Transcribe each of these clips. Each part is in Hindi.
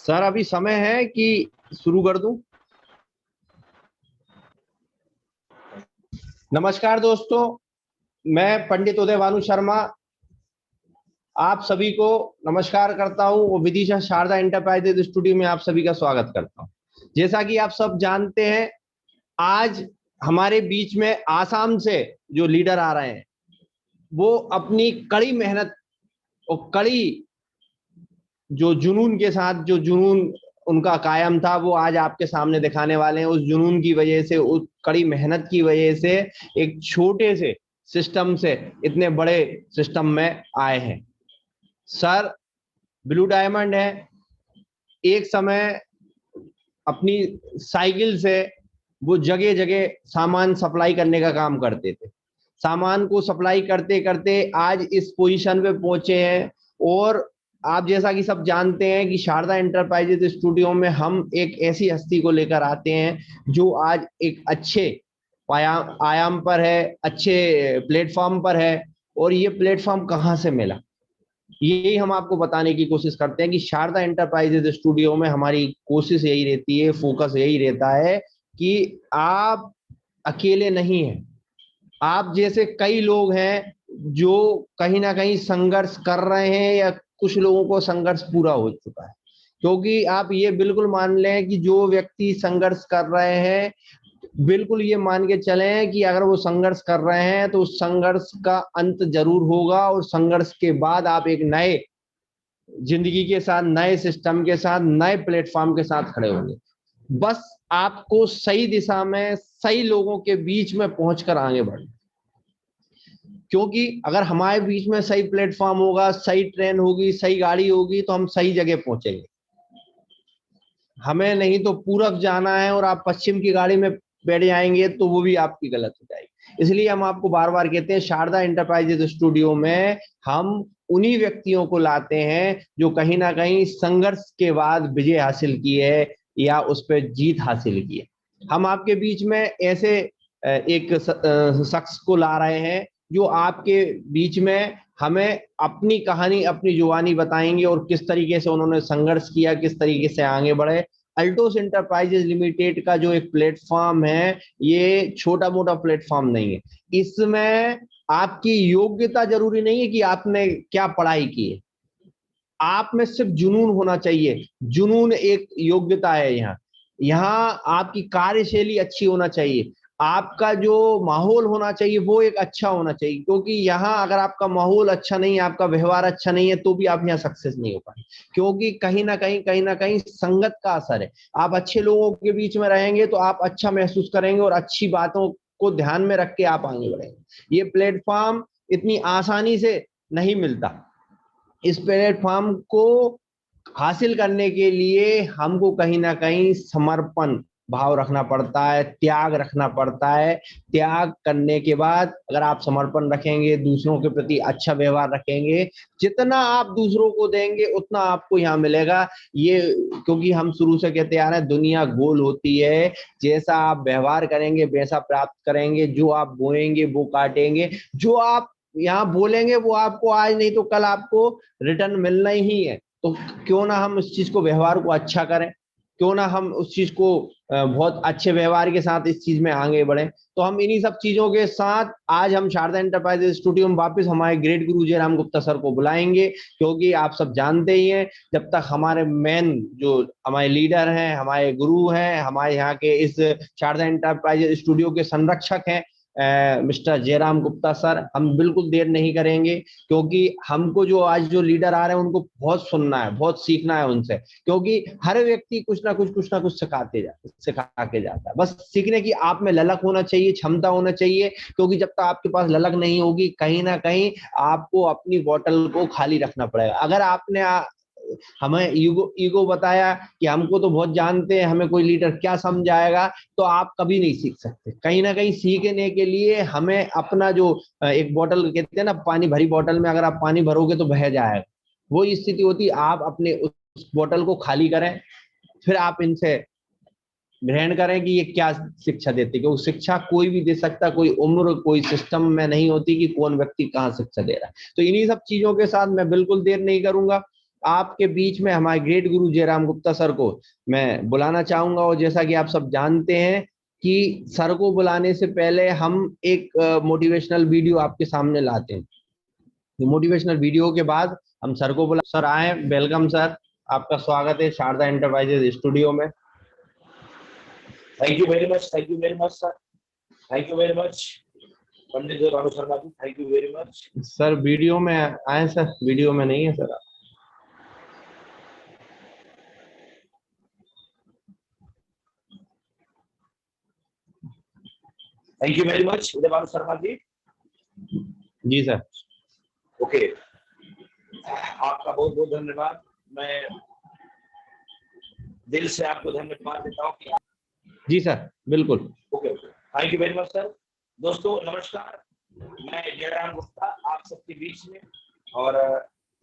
सर अभी समय है कि शुरू कर दूं? नमस्कार दोस्तों, मैं पंडित उदय भानु शर्मा आप सभी को नमस्कार करता हूं और विदिशा शारदा एंटरप्राइजेज स्टूडियो में आप सभी का स्वागत करता हूं। जैसा कि आप सब जानते हैं, आज हमारे बीच में आसाम से जो लीडर आ रहे हैं वो अपनी कड़ी मेहनत और कड़ी जो जुनून के साथ जो जुनून उनका कायम था वो आज आपके सामने दिखाने वाले हैं। उस जुनून की वजह से, उस कड़ी मेहनत की वजह से एक छोटे से सिस्टम से इतने बड़े सिस्टम में आए हैं। सर ब्लू डायमंड है, एक समय अपनी साइकिल से वो जगह जगह सामान सप्लाई करने का काम करते थे। सामान को सप्लाई करते करते आज इस पोजीशन पे पहुंचे हैं। और आप जैसा कि सब जानते हैं कि शारदा एंटरप्राइजेज स्टूडियो में हम एक ऐसी हस्ती को लेकर आते हैं जो आज एक अच्छे आयाम पर है, अच्छे प्लेटफॉर्म पर है। और ये प्लेटफॉर्म कहाँ से मिला, यही हम आपको बताने की कोशिश करते हैं कि शारदा एंटरप्राइजेज स्टूडियो में हमारी कोशिश यही रहती है, फोकस यही रहता है कि आप अकेले नहीं हैं। आप जैसे कई लोग हैं जो कहीं ना कहीं संघर्ष कर रहे हैं या कुछ लोगों को संघर्ष पूरा हो चुका है। क्योंकि आप ये बिल्कुल मान लें कि जो व्यक्ति संघर्ष कर रहे हैं, बिल्कुल ये मान के चलें कि अगर वो संघर्ष कर रहे हैं तो उस संघर्ष का अंत जरूर होगा और संघर्ष के बाद आप एक नए जिंदगी के साथ, नए सिस्टम के साथ, नए प्लेटफॉर्म के साथ खड़े होंगे। बस आपको सही दिशा में सही लोगों के बीच में पहुंचकर आगे बढ़ना। क्योंकि अगर हमारे बीच में सही प्लेटफॉर्म होगा, सही ट्रेन होगी, सही गाड़ी होगी तो हम सही जगह पहुंचेंगे। हमें नहीं तो पूरब जाना है और आप पश्चिम की गाड़ी में बैठ जाएंगे तो वो भी आपकी गलत हो जाएगी। इसलिए हम आपको बार बार कहते हैं, शारदा एंटरप्राइजेज स्टूडियो में हम उन्हीं व्यक्तियों को लाते हैं जो कहीं ना कहीं संघर्ष के बाद विजय हासिल की है या उस पर जीत हासिल की है। हम आपके बीच में ऐसे एक शख्स को ला रहे हैं जो आपके बीच में हमें अपनी कहानी, अपनी जुबानी बताएंगे और किस तरीके से उन्होंने संघर्ष किया, किस तरीके से आगे बढ़े। अल्टोस एंटरप्राइजेज लिमिटेड का जो एक प्लेटफॉर्म है, ये छोटा मोटा प्लेटफॉर्म नहीं है। इसमें आपकी योग्यता जरूरी नहीं है कि आपने क्या पढ़ाई की है, आप में सिर्फ जुनून होना चाहिए। जुनून एक योग्यता है। यहाँ आपकी कार्यशैली अच्छी होना चाहिए, आपका जो माहौल होना चाहिए वो एक अच्छा होना चाहिए। क्योंकि यहाँ अगर आपका माहौल अच्छा नहीं है, आपका व्यवहार अच्छा नहीं है, तो भी आप यहाँ सक्सेस नहीं हो पाए। क्योंकि कहीं ना कहीं संगत का असर है। आप अच्छे लोगों के बीच में रहेंगे तो आप अच्छा महसूस करेंगे और अच्छी बातों को ध्यान में रख के आप आगे बढ़ेंगे। ये प्लेटफॉर्म इतनी आसानी से नहीं मिलता। इस प्लेटफॉर्म को हासिल करने के लिए हमको कहीं ना कहीं समर्पण भाव रखना पड़ता है, त्याग रखना पड़ता है। त्याग करने के बाद अगर आप समर्पण रखेंगे, दूसरों के प्रति अच्छा व्यवहार रखेंगे, जितना आप दूसरों को देंगे उतना आपको यहाँ मिलेगा। ये क्योंकि हम शुरू से कहते आ रहे हैं, दुनिया गोल होती है। जैसा आप व्यवहार करेंगे वैसा प्राप्त करेंगे। जो आप बोएंगे वो काटेंगे। जो आप यहाँ बोलेंगे वो आपको आज नहीं तो कल आपको रिटर्न मिलना ही है। तो क्यों ना हम उस चीज को, व्यवहार को अच्छा करें, क्यों ना हम उस चीज को बहुत अच्छे व्यवहार के साथ इस चीज में आगे बढ़े। तो हम इन्हीं सब चीजों के साथ आज हम शारदा एंटरप्राइजेज स्टूडियो में वापस हमारे ग्रेट गुरु जयराम गुप्ता सर को बुलाएंगे। क्योंकि आप सब जानते ही हैं, जब तक हमारे मेन जो हमारे लीडर हैं, हमारे गुरु हैं, हमारे यहाँ के इस शारदा एंटरप्राइजेज स्टूडियो के संरक्षक हैं मिस्टर जयराम गुप्ता सर, हम बिल्कुल देर नहीं करेंगे। क्योंकि हमको जो आज जो लीडर आ रहे हैं उनको बहुत सुनना है, बहुत सीखना है उनसे। क्योंकि हर व्यक्ति कुछ ना कुछ सिखा के जाता है। बस सीखने की आप में ललक होना चाहिए, क्षमता होना चाहिए। क्योंकि जब तक आपके पास ललक नहीं होगी, कहीं ना कहीं आपको अपनी बोतल को खाली रखना पड़ेगा। अगर आपने हमें ईगो बताया कि हमको तो बहुत जानते हैं, हमें कोई लीडर क्या समझाएगा, तो आप कभी नहीं सीख सकते। कहीं ना कहीं सीखने के लिए हमें अपना जो एक बोतल कहते हैं ना, पानी भरी बोतल में अगर आप पानी भरोगे तो बह जाएगा, वो स्थिति होती। आप अपने उस बोतल को खाली करें, फिर आप इनसे ग्रहण करें कि ये क्या शिक्षा देते। क्योंकि शिक्षा कोई भी दे सकता, कोई उम्र, कोई सिस्टम में नहीं होती कि कौन व्यक्ति कहाँ शिक्षा दे रहा है। तो इन्हीं सब चीजों के साथ मैं बिल्कुल देर नहीं करूंगा, आपके बीच में हमारे ग्रेट गुरु जयराम गुप्ता सर को मैं बुलाना चाहूंगा। और जैसा कि आप सब जानते हैं कि सर को बुलाने से पहले हम एक मोटिवेशनल वीडियो आपके सामने लाते हैं। मोटिवेशनल वीडियो के बाद हम सर को बुला, सर आए, वेलकम सर, आपका स्वागत है शारदा एंटरप्राइजेज स्टूडियो में। Thank you very much, thank you very much sir, thank you very much Pandit Ranu Sharma ji, thank you very much. Sir video में आए, सर वीडियो में नहीं है सर आप। Thank you very much Ranu Sharma ji. जी सर। ओके, आपका बहुत बहुत धन्यवाद। मैं दिल से आपको धन्यवाद देता हूँ। जी सर, बिल्कुल। Okay, thank you very much sir. दोस्तों नमस्कार, मैं जयराम गुप्ता आप सबके बीच में, और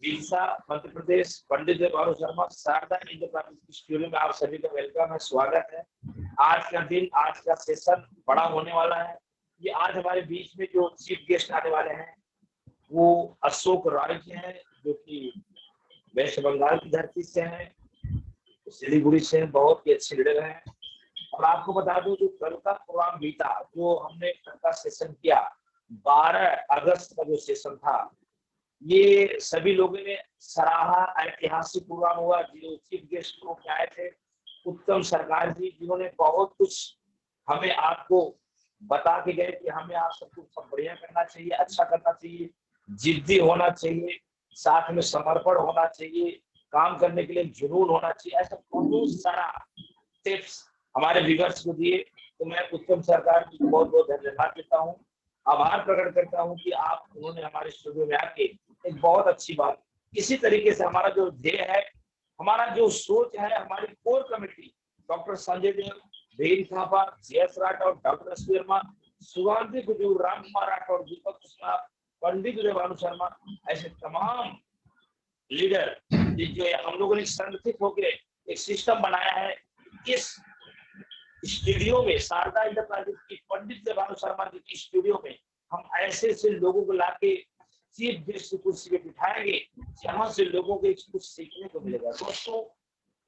विदिशा मध्य प्रदेश पंडित रानू शर्मा शारदा एंटरप्राइजेज स्टूडियो में आप सभी का वेलकम है, स्वागत है। आज का दिन, आज का सेशन बड़ा होने वाला है। ये आज हमारे बीच में जो चीफ गेस्ट आने वाले हैं वो अशोक राय जी हैं, जो कि वेस्ट बंगाल की धरती से हैं, सिलीगुड़ी से, बहुत ही अच्छे लीडर हैं। और आपको बता दूं, जो कल का प्रोग्राम बीता, जो हमने कल का सेशन किया 12 अगस्त का जो सेशन था, ये सभी लोगों ने सराहा। ऐतिहासिक प्रोग्राम हुआ। जो चीफ गेस्ट को आए थे उत्तम सरकार जी, जिन्होंने बहुत कुछ हमें आपको बता के गए कि हमें आप सबको सब बढ़िया करना चाहिए, अच्छा करना चाहिए, जिद्दी होना चाहिए, साथ में समर्पण होना चाहिए, काम करने के लिए जुनून होना चाहिए। ऐसा बहुत सारा टिप्स हमारे व्यूअर्स को दिए। तो मैं उत्तम सरकार जी को बहुत बहुत धन्यवाद देता हूँ, आभार प्रकट करता हूँ कि आप उन्होंने हमारे स्टूडियो में आके एक बहुत अच्छी बात, इसी तरीके से हमारा जो ध्येय है, हमारा जो सोच है, हमारी कोर कमेटी डॉक्टर संजय देव, धीर थापा, जयस राठौर, डॉक्टर एस वर्मा, सुगांधी गुजूर, राम कुमार राठौर, दीपक कुशवाहा, पंडित रानू शर्मा, ऐसे तमाम लीडर जो हम लोगों ने संगठित होकर एक सिस्टम बनाया है। इस स्टूडियो में, शारदा एंटरप्राइजेज की पंडित रानू शर्मा जी की स्टूडियो में हम ऐसे ऐसे लोगों को लाके चीफ गेस्ट की कुर्सी पे बिठाएंगे, जहां से लोगों को कुछ सीखने को मिलेगा। दोस्तों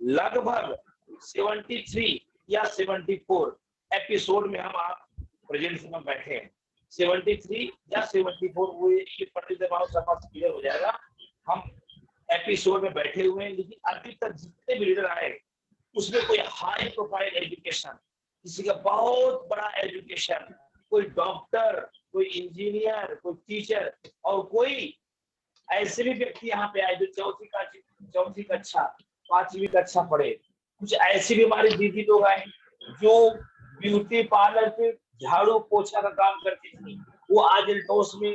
लगभग 73 या 74 एपिसोड में हम आप प्रेजेंट में बैठे हैं। 73 या 74 वो ये पंडित रानू शर्मा से क्लियर हो जाएगा। हम एपिसोड में बैठे हुए हैं, लेकिन अभी तक जितने भी लीडर आए उसमें कोई हाई प्रोफाइल एजुकेशन, किसी का बहुत बड़ा एजुकेशन, कोई डॉक्टर, कोई इंजीनियर, कोई टीचर, और कोई ऐसे भी व्यक्ति यहाँ पे आए जो चौथी कक्षा, 5वीं कक्षा पढ़े। कुछ ऐसे भी हमारी दीदी लोग आए जो ब्यूटी पार्लर पे झाड़ू पोछा का काम करती थी, वो आज एल्टोस में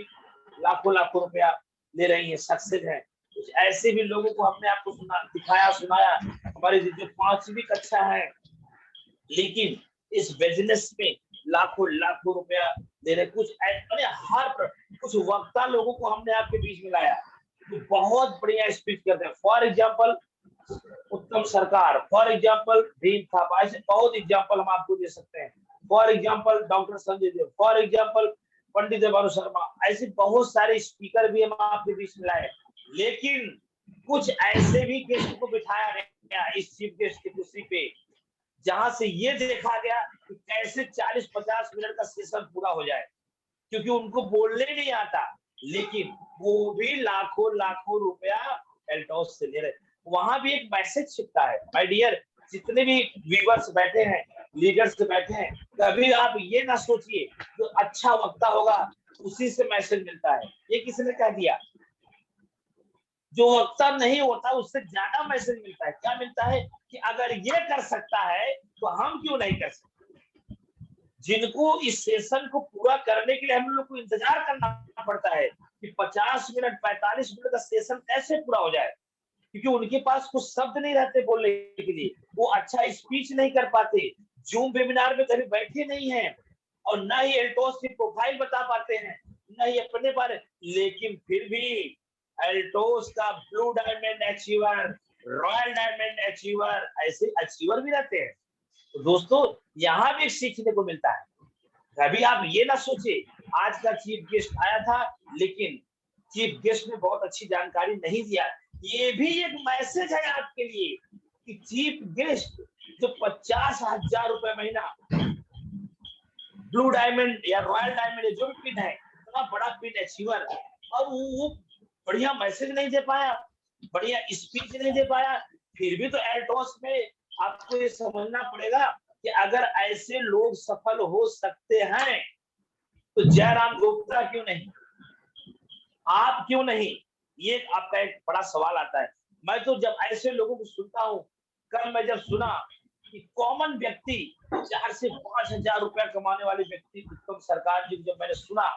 लाखों लाखों रुपया ले रही है, सक्सेस है। कुछ ऐसे भी लोगों को हमने आपको दिखाया सुनाया, हमारी जो 5वीं कक्षा है लेकिन इस बिजनेस में लाखों लाखों रुपया दे रहे। कुछ कुछ वक्ता लोगों को हमने आपके बीच में लाया तो बहुत बढ़िया स्पीच करते हैं। फॉर एग्जाम्पल उत्तम सरकार, फॉर एग्जाम्पल भीम थापा, ऐसे बहुत एग्जाम्पल हम आपको दे सकते हैं। For example doctor Sanjay Dev, for example Pandit Ranu Sharma, ऐसे बहुत सारे स्पीकर भी हम आपके बीच में लाए। लेकिन कुछ ऐसे भी गेस्ट को बिठाया गया इस चीफ गेस्ट की कुर्सी पे, जहां से ये देखा गया कि कैसे 40-50 मिनट का सेशन पूरा हो जाए, क्योंकि उनको बोलने नहीं आता, लेकिन वो भी लाखों लाखों रुपया एल्टोस से ले रहे। वहां भी एक मैसेज छिपता है। माय डियर, जितने भी व्यूअर्स बैठे हैं, लीडर्स बैठे हैं, कभी आप ये ना सोचिए जो अच्छा वक्ता होगा उसी से मैसेज मिलता है। ये किसने कह दिया? जो वक्ता नहीं होता उससे ज्यादा मैसेज मिलता है। क्या मिलता है? कि अगर ये कर सकता है तो हम क्यों नहीं कर सकते। जिनको इस सेशन को पूरा करने के लिए हम लोग को इंतजार करना पड़ता है कि 50 मिनट 45 मिनट का सेशन कैसे पूरा हो जाए, क्योंकि उनके पास कुछ शब्द नहीं रहते बोलने के लिए, वो अच्छा स्पीच नहीं कर पाते, जूम वेबिनार में कभी बैठे नहीं है, और न ही एल्टोस की प्रोफाइल बता पाते हैं, न ही अपने बारे। लेकिन फिर भी एल्टोस का blue diamond achiever, royal diamond achiever, ऐसे अचीवर भी रहते हैं। तो दोस्तों यहाँ भी सीखने को मिलता है। कभी आप ये ना सोचिए आज का चीफ गेस्ट आया था लेकिन चीफ गेस्ट ने बहुत अच्छी जानकारी नहीं दिया, ये भी एक मैसेज है आपके लिए कि चीफ गेस्ट जो 50,000 रुपए महीना ब्लू डायमंड या रॉयल डायमंड जो भी पिन है, इतना बड़ा पिन अचीवर, और वो बढ़िया मैसेज नहीं दे पाया, बढ़िया स्पीच नहीं दे पाया। फिर भी तो एल्टोस में आपको ये समझना पड़ेगा कि अगर ऐसे लोग सफल हो सकते हैं तो जयराम गुप्ता क्यों नहीं, आप क्यों नहीं? ये आपका एक बड़ा सवाल आता है। मैं तो जब ऐसे लोगों को सुनता हूँ, कल मैं जब सुना कि कॉमन व्यक्ति 4 से 5,000 रुपया कमाने वाले व्यक्ति उत्तम सरकार जी, जब मैंने सुना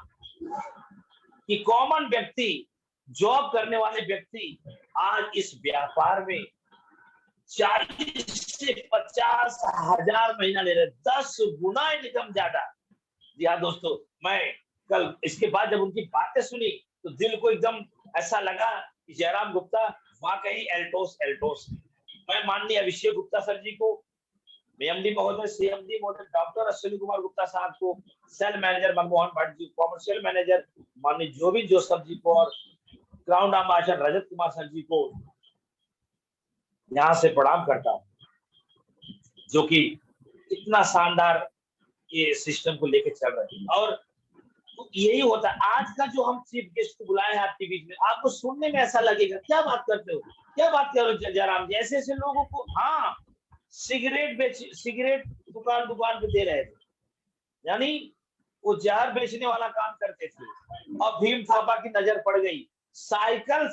कि कॉमन व्यक्ति, जॉब करने वाले व्यक्ति आज इस व्यापार में 40 से 50,000 महीना ले रहे, 10 गुना इनकम ज्यादा। जी हाँ दोस्तों, मैं कल इसके बाद जब उनकी बातें सुनी तो दिल को एकदम ऐसा लगा कि जयराम गुप्ता वाकई एल्टोस एल्टोस। मैं माननीय अभिषेक गुप्ता सर जी को, एमडी महोदय, सीएमडी महोदय डॉक्टर अश्विनी कुमार गुप्ता साहब को, cell manager Manmohan Bhatt ji, commercial manager माननीय जोबिन जोसेफ जी को, और ground ambassador Rajat Kumar sir जी को यहाँ से प्रणाम करता हूँ, जो कि इतना शानदार ये सिस्टम को लेकर चल रहे हैं। और यही होता है आज का जो हम चीफ गेस्ट को बुलाए हैं आपके बीच में, आपको सुनने में ऐसा लगेगा क्या बात करते हो, क्या बात कर रहे हो जयराम जी, ऐसे ऐसे लोगों को। हाँ, सिगरेट दुकान पे दे रहे थे, यानी वो जहर बेचने वाला काम करते थे, और भीम थापा की नजर पड़ गई। साइकिल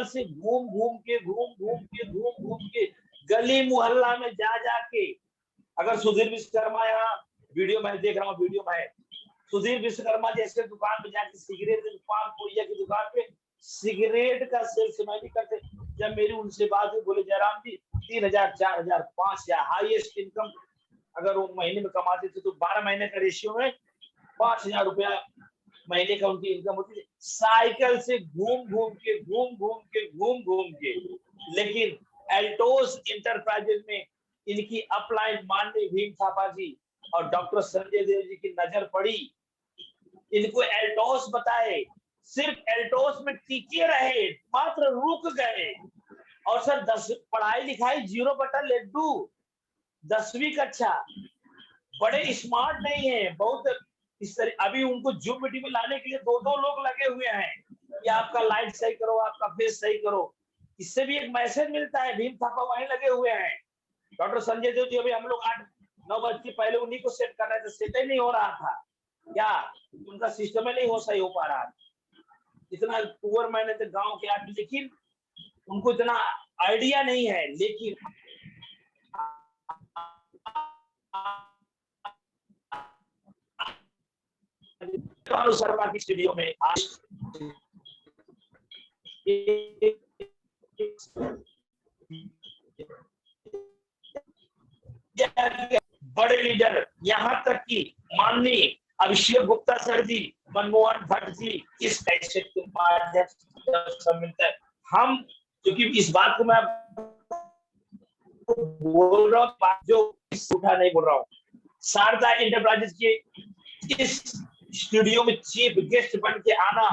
से घूम के गली मोहल्ला में जा के, अगर सुधीर विश्वकर्मा, यहाँ वीडियो में देख रहा हूँ, वीडियो में सुधीर विश्वकर्मा जैसे दुकान पे जाके सिगरेट की दुकान, पुड़िया की दुकान पे सिगरेट का सेल्स नहीं करते। जब मेरी उनसे बात हुई, बोले जयराम जी 3,000, 4,000, 5,000 हाईएस्ट इनकम अगर वो महीने में कमाते थे तो 12 महीने का रेशियो में 5,000 रुपया महीने का उनकी इनकम होती थी, साइकिल से घूम के। लेकिन एल्टोस इंटरप्राइजेज में इनकी अपलाइन माननीय भीम थापा जी और डॉक्टर संजय देव जी की नजर पड़ी, इनको एल्टोस बताए, सिर्फ एल्टोस में टिके रहे, मात्र रुक गए। और सर 10 पढ़ाई लिखाई 0 बटा लड्डू, 10वीं कक्षा, बड़े स्मार्ट नहीं है बहुत इस तरह। अभी उनको जूम मीटिंग में लाने के लिए 2 लोग लगे हुए हैं कि आपका लाइट सही करो, आपका फेस सही करो। इससे भी एक मैसेज मिलता है, भीम थापा वहीं लगे हुए हैं। डॉक्टर संजय देव जी, अभी हम लोग 8-9 बज के पहले उन्हीं को सेट कर रहे थे, सेट ही नहीं हो रहा था, क्या उनका सिस्टम ही नहीं सही हो पा रहा। इतना पुअर मैंने तो गांव के आदमी, लेकिन उनको इतना आइडिया नहीं है। लेकिन शर्मा की स्टूडियो में आज बड़े लीडर, यहाँ तक कि माननीय अभिषेक गुप्ता सर जी, मनमोहन भट्ट जी, इस कैसे के माध्यम से मिलता है। हम क्योंकि इस बात को मैं बोल रहा हूँ, जो उठा नहीं बोल रहा हूँ, शारदा इंटरप्राइजेज के इस स्टूडियो में चीफ गेस्ट बन के आना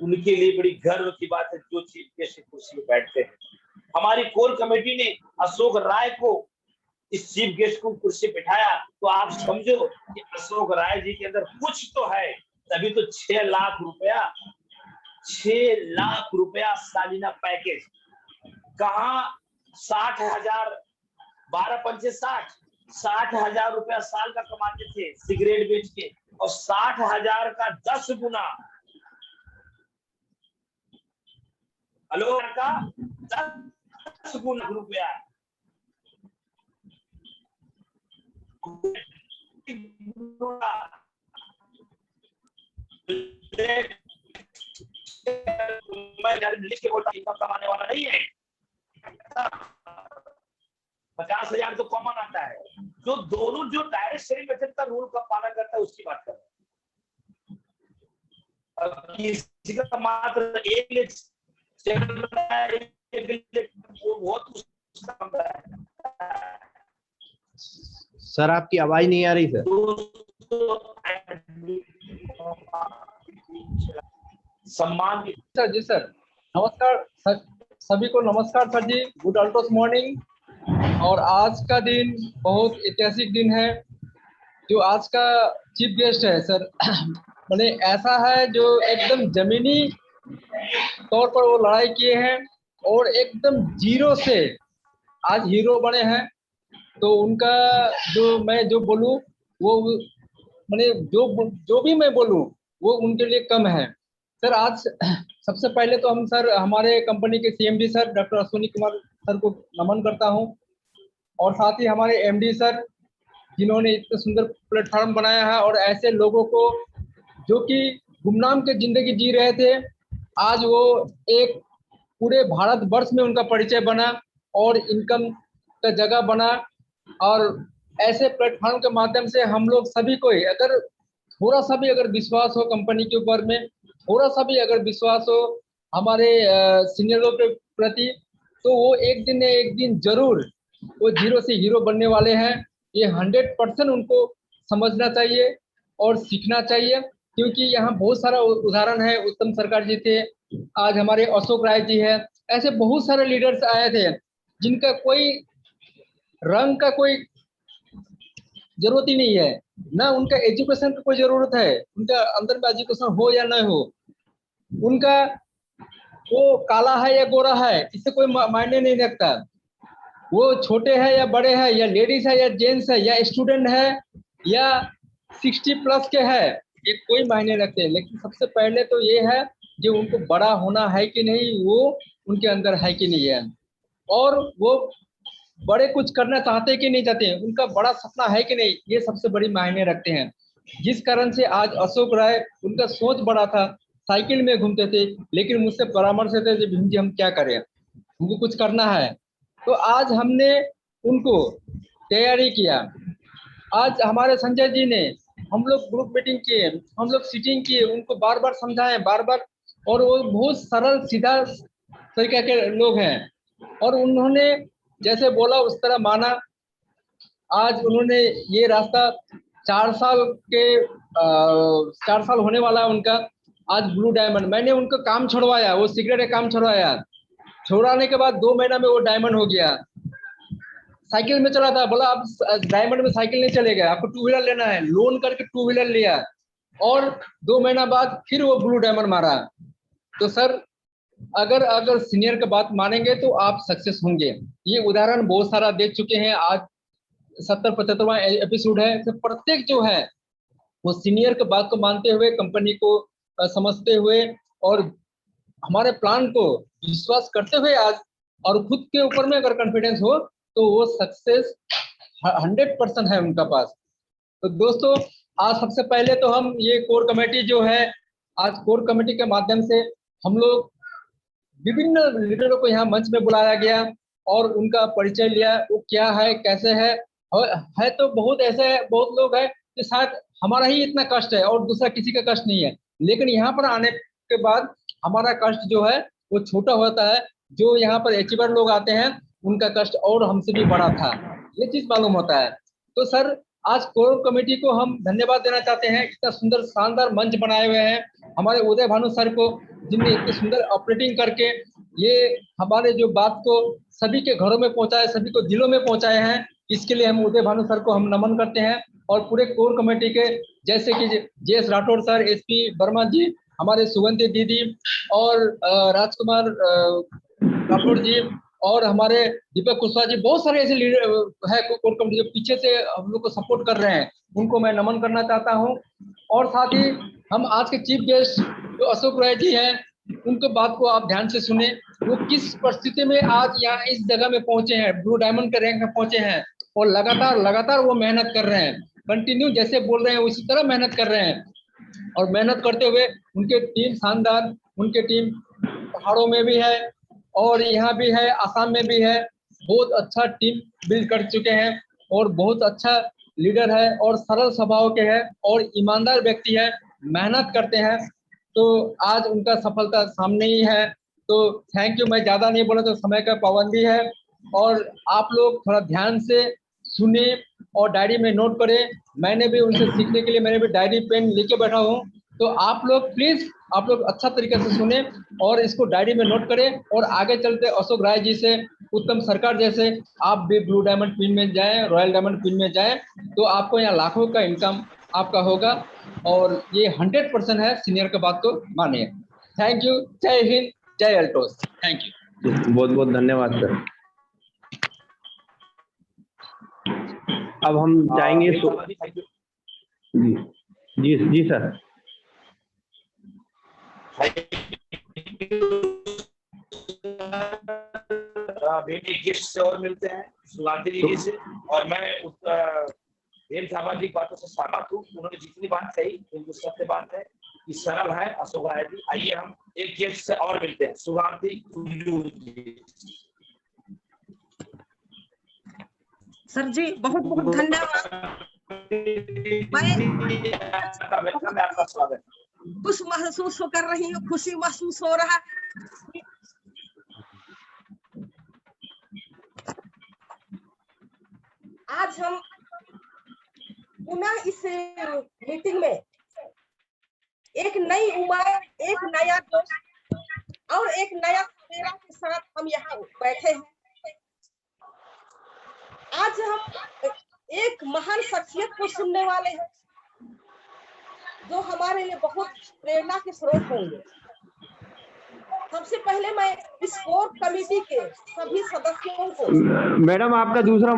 उनके लिए बड़ी गर्व की बात है, जो चीफ गेस्ट की कुर्सी में बैठते हैं। हमारी कोर कमेटी ने अशोक राय को इस चीफ गेस्ट को कुर्सी बिठाया, तो आप समझो कि अशोक राय जी के अंदर कुछ तो है, तभी तो 6 लाख रुपया सालाना पैकेज। कहाँ 60,000, 12×5 60,000 रुपया साल का कमाते थे सिगरेट बेच के, और 60,000 का 10 गुना, हेलो का 10 गुना रुपया लिख के बोलता, इतना कमाने वाला नहीं है। 50,000 तो कॉमन आता है। जो दोनों जो डायरेक्ट शेयरिंग मेथड का रूल का पालन करता है उसकी बात कर रहे हैं। किसी का मात्र 1 लाख सर आपकी आवाज नहीं आ रही सर। सम्मान की। सर जी सर नमस्कार सर, सभी को नमस्कार सर जी, गुड अल्टोस मॉर्निंग। और आज का दिन बहुत ऐतिहासिक दिन है। जो आज का चीफ गेस्ट है सर मैंने ऐसा है जो एकदम जमीनी तौर पर वो लड़ाई किए हैं और एकदम जीरो से आज हीरो बने हैं। तो उनका जो बोलूं वो मैंने जो भी मैं बोलूं वो उनके लिए कम है। सर आज सबसे पहले तो हम सर हमारे कंपनी के CMD sir doctor Ashwini Kumar sir को नमन करता हूं, और साथ ही हमारे एमडी सर जिन्होंने इतने सुंदर प्लेटफॉर्म बनाया है और ऐसे लोगों को जो कि गुमनाम की जिंदगी जी रहे थे, आज वो एक पूरे भारतवर्ष में उनका परिचय बना और इनकम का जगह बना। और ऐसे प्लेटफॉर्म के माध्यम से हम लोग सभी को ही अगर थोड़ा सा भी अगर विश्वास हो कंपनी के ऊपर में, थोड़ा सा भी अगर विश्वास हो हमारे सीनियरों के प्रति, तो वो एक दिन न एक दिन जरूर वो जीरो से हीरो बनने वाले हैं। ये 100% उनको समझना चाहिए और सीखना चाहिए, क्योंकि यहाँ बहुत सारा उदाहरण है। उत्तम सरकार जी थे, आज हमारे अशोक राय जी है, ऐसे बहुत सारे लीडर्स आए थे जिनका कोई रंग का कोई जरूरत ही नहीं है, ना उनका एजुकेशन की कोई जरूरत है, उनका अंदर में एजुकेशन हो या न हो, उनका वो काला है या गोरा है इससे कोई मायने नहीं रखता। वो छोटे हैं या बड़े हैं, या लेडीज है या जेंट्स है, या स्टूडेंट है या 60+ के है, ये कोई मायने रखते हैं। लेकिन सबसे पहले तो ये है जो उनको बड़ा होना है कि नहीं, वो उनके अंदर है कि नहीं है, और वो बड़े कुछ करना चाहते कि नहीं चाहते, उनका बड़ा सपना है कि नहीं, ये सबसे बड़ी मायने रखते हैं। जिस कारण से आज अशोक राय, उनका सोच बड़ा था, साइकिल में घूमते थे, लेकिन मुझसे परामर्श देते थे भीम जी हम क्या करें, हमको कुछ करना है। तो आज हमने उनको तैयारी किया। आज हमारे संजय जी ने, हम लोग ग्रुप मीटिंग किए, हम लोग सीटिंग किए, उनको बार बार समझाए बार बार, और वो बहुत सरल सीधा तरीके के लोग हैं और उन्होंने जैसे बोला उस तरह माना। आज उन्होंने ये रास्ता 4 साल होने वाला है उनका। आज ब्लू डायमंड मैंने उनका काम छुड़वाया, वो सिगरेट का काम छुड़वाया, छुड़ाने के बाद 2 महीना में वो डायमंड हो गया। साइकिल में चला था, बोला अब डायमंड में साइकिल नहीं चलेगा, आपको 2 व्हीलर लेना है, लोन करके 2 व्हीलर लिया और 2 महीना बाद फिर वो ब्लू डायमंड मारा। तो सर अगर सीनियर की बात मानेंगे तो आप सक्सेस होंगे। ये उदाहरण बहुत सारा दे चुके हैं। आज 70-75वां एपिसोड है, तो प्रत्येक जो है वो सीनियर की बात को मानते हुए, कंपनी को समझते हुए और हमारे प्लान को विश्वास करते हुए आज, और खुद के ऊपर में अगर कॉन्फिडेंस हो तो वो सक्सेस 100% है उनका पास। तो दोस्तों आज सबसे पहले तो हम ये कोर कमेटी जो है, आज कोर कमेटी के माध्यम से हम लोग विभिन्न लीडरों को यहाँ मंच में बुलाया गया और उनका परिचय लिया, वो क्या है कैसे है। तो बहुत ऐसे बहुत लोग हैं कि शायद हमारा ही इतना कष्ट है और दूसरा किसी का कष्ट नहीं है, लेकिन यहाँ पर आने के बाद हमारा कष्ट जो है वो छोटा होता है। जो यहाँ पर अचीवर लोग आते हैं उनका कष्ट और हमसे भी बड़ा था, ये चीज मालूम होता है। तो सर आज कोर कमेटी को हम धन्यवाद देना चाहते हैं, इतना सुंदर शानदार मंच बनाए हुए हैं हमारे उदय भानु सर को, जिनने इतनी सुंदर ऑपरेटिंग करके ये हमारे जो बात को सभी के घरों में पहुंचाए, सभी को दिलों में पहुंचाए हैं। इसके लिए हम उदय भानु सर को हम नमन करते हैं। और पूरे कोर कमेटी के जैसे कि JS Rathore sir, SP Verma ji, हमारे सुगंधी दीदी और राजकुमार राठौड़ जी और हमारे दीपक कुशवाहा जी, बहुत सारे ऐसे लीडर है कोर कमेटी जो पीछे से हम लोग को सपोर्ट कर रहे हैं, उनको मैं नमन करना चाहता हूं। और साथ ही हम आज के चीफ गेस्ट जो अशोक राय जी हैं, उनके बात को आप ध्यान से सुने, वो किस परिस्थिति में आज यहाँ इस जगह में पहुंचे हैं, ब्लू डायमंड के रैंक में पहुंचे हैं, और लगातार वो मेहनत कर रहे हैं, कंटिन्यू जैसे बोल रहे हैं उसी तरह मेहनत कर रहे हैं। और मेहनत करते हुए उनके टीम शानदार, उनके टीम पहाड़ों में भी है और यहाँ भी है, आसाम में भी है, बहुत अच्छा टीम बिल्ड कर चुके हैं और बहुत अच्छा लीडर है और सरल स्वभाव के हैं और ईमानदार व्यक्ति है, मेहनत करते हैं। तो आज उनका सफलता सामने ही है। तो थैंक यू, मैं ज़्यादा नहीं बोला तो समय का पाबंदी है, और आप लोग थोड़ा ध्यान से सुने और डायरी में नोट करें। मैंने भी उनसे सीखने के लिए मैंने भी डायरी पेन लेके बैठा हूँ, तो आप लोग प्लीज आप लोग अच्छा तरीके से सुने और इसको डायरी में नोट करें, और आगे चलते अशोक राय जी से, उत्तम सरकार जैसे आप भी ब्लू डायमंड पिन में जाएं, रॉयल डायमंड पिन में जाएं, तो आपको यहाँ लाखों का इनकम आपका होगा। और ये 100% है, सीनियर की बात को मानिए। Thank you. जय हिंद, जय अल्टोस। Thank you. बहुत बहुत धन्यवाद सर। अब हम जाएंगे थैंक यू। जी जी जी सर। बेटे गिफ्ट से और मिलते हैं सुगांती जी से, और मैं हेम थापा जी की बातों से सहमत हूँ। उन्होंने जितनी बात कही उनको सत्य बात है कि सरल है अशोक राय जी। आइए हम एक गेस्ट से और मिलते हैं, सुगांती जी। सर जी बहुत बहुत धन्यवाद। मैं आपका स्वागत। खुश महसूस कर रही हूँ, खुशी महसूस हो रहा है। आज हम पुनः इस मीटिंग में एक नई उम्र, एक नया जोश और एक नया सवेरा के साथ हम यहाँ बैठे हैं। आज हम एक महान शख्सियत को सुनने वाले हैं जो हमारे लिए बहुत प्रेरणा के स्रोत होंगे। सबसे पहले मैं इस कोर कमेटी के सभी सदस्यों को। मैडम आपका दूसरे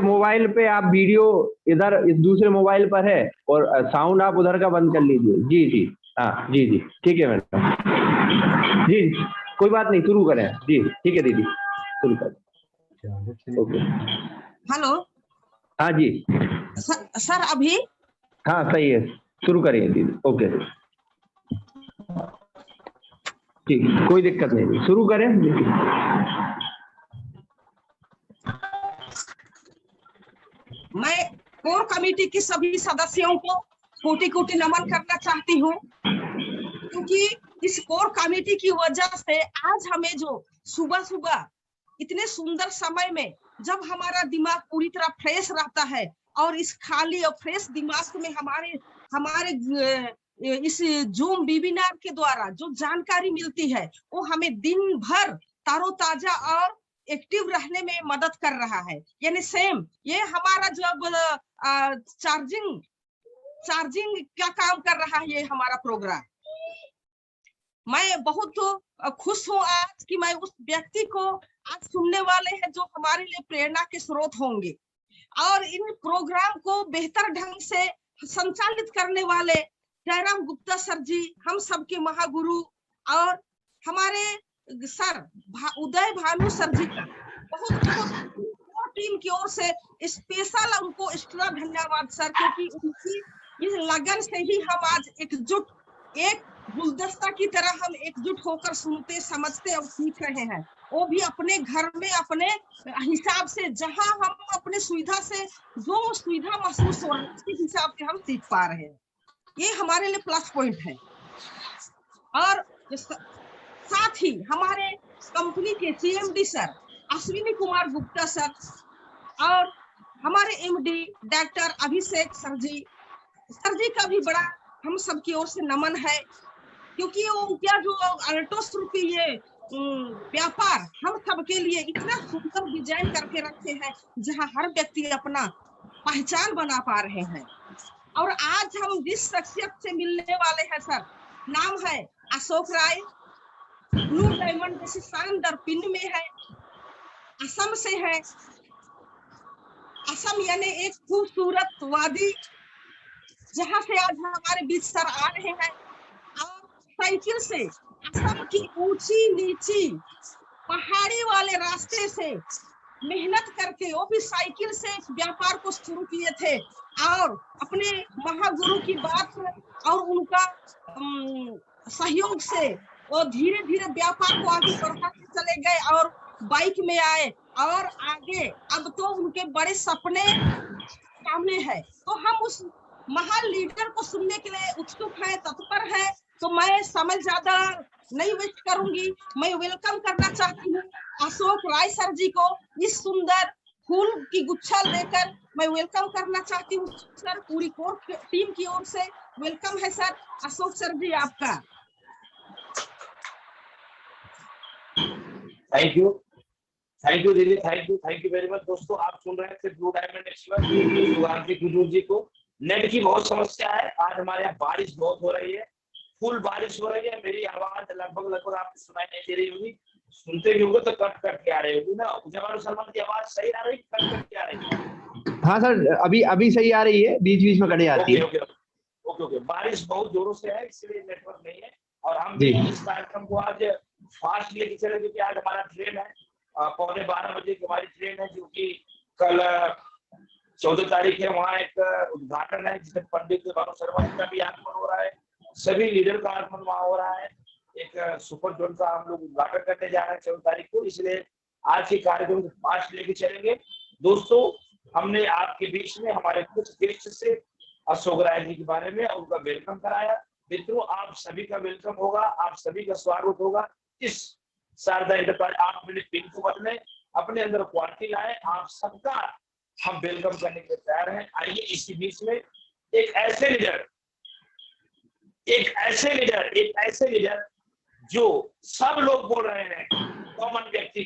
मोबाइल पे आप वीडियो इधर इस दूसरे मोबाइल पर है, और साउंड आप उधर का बंद कर लीजिए। जी जी हाँ जी जी ठीक है मैडम। जी कोई बात नहीं, शुरू करें। जी ठीक है दीदी, शुरू करें। ओके। हेलो। हाँ जी सर अभी। हाँ सही है, शुरू करिए दीदी। ओके ठीक, कोई दिक्कत नहीं, शुरू करें। मैं कोर कमेटी की सभी सदस्यों को कोटि कोटि नमन करना चाहती हूँ, क्योंकि इस कोर कमेटी की वजह से आज हमें जो सुबह सुबह इतने सुंदर समय में जब हमारा दिमाग पूरी तरह फ्रेश रहता है, और इस खाली और फ्रेश दिमाग में हमारे इस जूम वेबिनार के द्वारा जो जानकारी मिलती है वो हमें दिन भर तारोताजा और एक्टिव रहने में मदद कर रहा है। यानी सेम ये हमारा जब चार्जिंग का काम कर रहा है ये हमारा प्रोग्राम। मैं बहुत खुश हूँ आज कि मैं उस व्यक्ति को आज सुनने वाले हैं जो हमारे लिए प्रेरणा के स्रोत होंगे, और इन प्रोग्राम को बेहतर ढंग से संचालित करने वाले जयराम गुप्ता सर जी, हम सबके महागुरु, और हमारे सर उदय भानु सर जी का बहुत बहुत टीम की ओर से स्पेशल उनको एक्स्ट्रा धन्यवाद सर, क्योंकि उनकी इस लगन से ही हम आज एकजुट, एक गुलदस्ता की तरह हम एकजुट होकर सुनते, समझते और सीख रहे हैं। वो भी अपने घर में अपने हिसाब से, जहां हम अपने सुविधा से जो सुविधा महसूस हो रही है उसी हिसाब से हम सीख पा रहे हैं। ये हमारे लिए प्लस पॉइंट है। और साथ ही हमारे कंपनी के CMD sir Ashwini Kumar Gupta sir और हमारे एमडी डॉक्टर अभिषेक सर जी का भी बड़ा हम सबकी ओर से नमन है, क्योंकि वो क्या जो अल्टोस रूपी ये व्यापार हम सबके लिए इतना सुंदर डिजाइन करके रखे हैं, जहां हर व्यक्ति अपना पहचान बना पा रहे हैं। और आज हम जिस शख्सियत से मिलने वाले हैं सर, नाम है अशोक राय, ब्लू डायमंड जैसे शानदार पिन में है, असम से है। असम यानी एक खूबसूरत वादी, जहां से आज हमारे बीच सर आ रहे हैं, और साइकिल से असम की ऊंची नीची पहाड़ी वाले रास्ते से मेहनत करके वो भी साइकिल से इस व्यापार को शुरू किए थे, और अपने महागुरु की बात और उनका सहयोग से वो धीरे धीरे व्यापार को आगे बढ़ाते चले गए और बाइक में आए, और आगे अब तो उनके बड़े सपने सामने है। तो हम उस महान लीडर को सुनने के लिए उत्सुक है, तत्पर है। तो मैं समय ज्यादा नहीं वेस्ट करूंगी, मैं वेलकम करना चाहती हूँ अशोक राय सर जी को इस सुंदर फूल की गुच्छा लेकर मैं वेलकम करना चाहती हूँ सर। पूरी कोर टीम की ओर से वेलकम है सर। अशोक सर जी आपका। थैंक यू दीदी, थैंक यू वेरी मच। दोस्तों आप सुन रहे थे blue diamond expert Shubhanshi Kujur ji को। नेट की बहुत समस्या है, आज हमारे यहाँ बारिश बहुत हो रही है, फुल बारिश हो रही है। मेरी आवाज लगभग आपको सुनाई नहीं दे रही होगी, सुनते भी होंगे तो कट के आ रही होगी ना। जवान सलमान की आवाज सही आ रही, कट के आ रही? हाँ सर, अभी सही आ रही है, बीच बीच में कट जाती है। ओके। बारिश बहुत जोरों से है, इसलिए नेटवर्क नहीं है। और हम जी। भी इस कार्यक्रम को आज फास्ट लेके चले, क्योंकि आज हमारा ट्रेन है 11:15 बजे की हमारी ट्रेन है, जो कि कल 14 तारीख है। वहाँ एक उद्घाटन है जिसमें पंडित भानु शर्मा जी का भी आगमन हो रहा है, सभी लीडर का आगमन वहाँ हो रहा है। एक सुपर जोन का हम लोग उद्घाटन करने जा रहे हैं 14 तारीख को, इसलिए आज के कार्यक्रम को फास्ट लेके चलेंगे। दोस्तों हमने आपके बीच में हमारे कुछ गेस्ट से अशोक राय जी के बारे में उनका वेलकम कराया। मित्रों आप सभी का वेलकम होगा, आप सभी का स्वागत होगा इस शारदा एंटरप्राइज। आप मेरे पिन को बदले, अपने अंदर क्वालिटी लाए, आप सबका हम वेलकम करने के तैयार हैं। आइए इसी बीच में एक ऐसे लीडर जो सब लोग बोल रहे हैं, कॉमन व्यक्ति,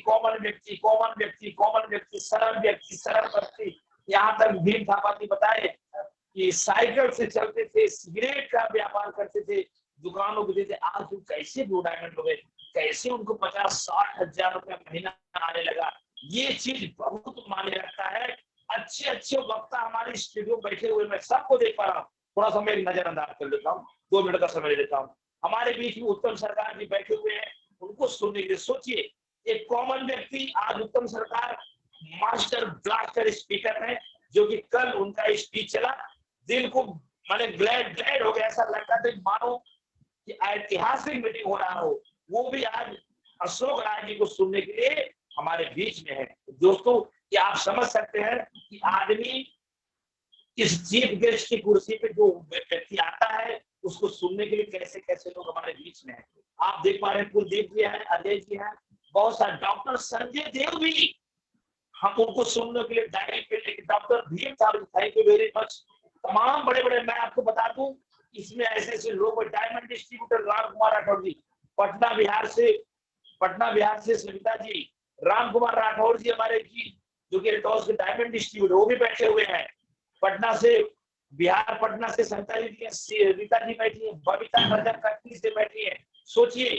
सरल व्यक्ति। यहाँ तक भीम थापा जी बताए कि साइकिल से चलते थे, सिगरेट का व्यापार करते थे, दुकानों को देते, आज वो कैसे ब्लू डायमंड हो गए, कैसे उनको 50-60 हजार रुपया महीना आने लगा। ये चीज बहुत मायने रखता है। अच्छे वक्ता हमारे स्टूडियो बैठे हुए, मैं सबको देख पा रहा हूँ। थोड़ा सा मैं नजरअंदाज कर लेता हूँ, 2 मिनट का समय लेता हूँ। हमारे बीच में उत्तम सरकार जी बैठे हुए हैं, उनको सुनने के लिए। सोचिए एक कॉमन व्यक्ति, आज उत्तम सरकार मास्टर ब्लास्टर स्पीकर है, जो कि कल उनका स्पीच चला, दिल को मैंने ग्लैड हो गया, ऐसा लगता था मानो कि ऐतिहासिक मीटिंग हो रहा हो। वो भी आज अशोक राय जी को सुनने के लिए हमारे बीच में है। दोस्तों क्या आप समझ सकते हैं कि आदमी इस चीफ गेस्ट की कुर्सी पे जो व्यक्ति आता है उसको सुनने के लिए कैसे कैसे लोग हमारे बीच में हैं। आप देख पा रहे हैं कुलदीप जी हैं, अजय जी हैं, बहुत सारे, डॉक्टर संजय देव भी, हम उनको सुनने के लिए डायरी पे लेके, डॉक्टर भीम साहब थैंक यू वेरी मच। तमाम बड़े मैं आपको बता दूं, इसमें ऐसे लोग, डायमंड डिस्ट्रीब्यूटर राम कुमार राठौर जी, पटना बिहार से सविता जी, राम कुमार राठौर जी हमारे जी, जो कि रेटॉस के डायमंड डिस्ट्रीब्यूटर, वो भी बैठे हुए हैं। पटना से सविता जी, रीता जी बैठी है, बबीता रजक कटनी से बैठी है। सोचिए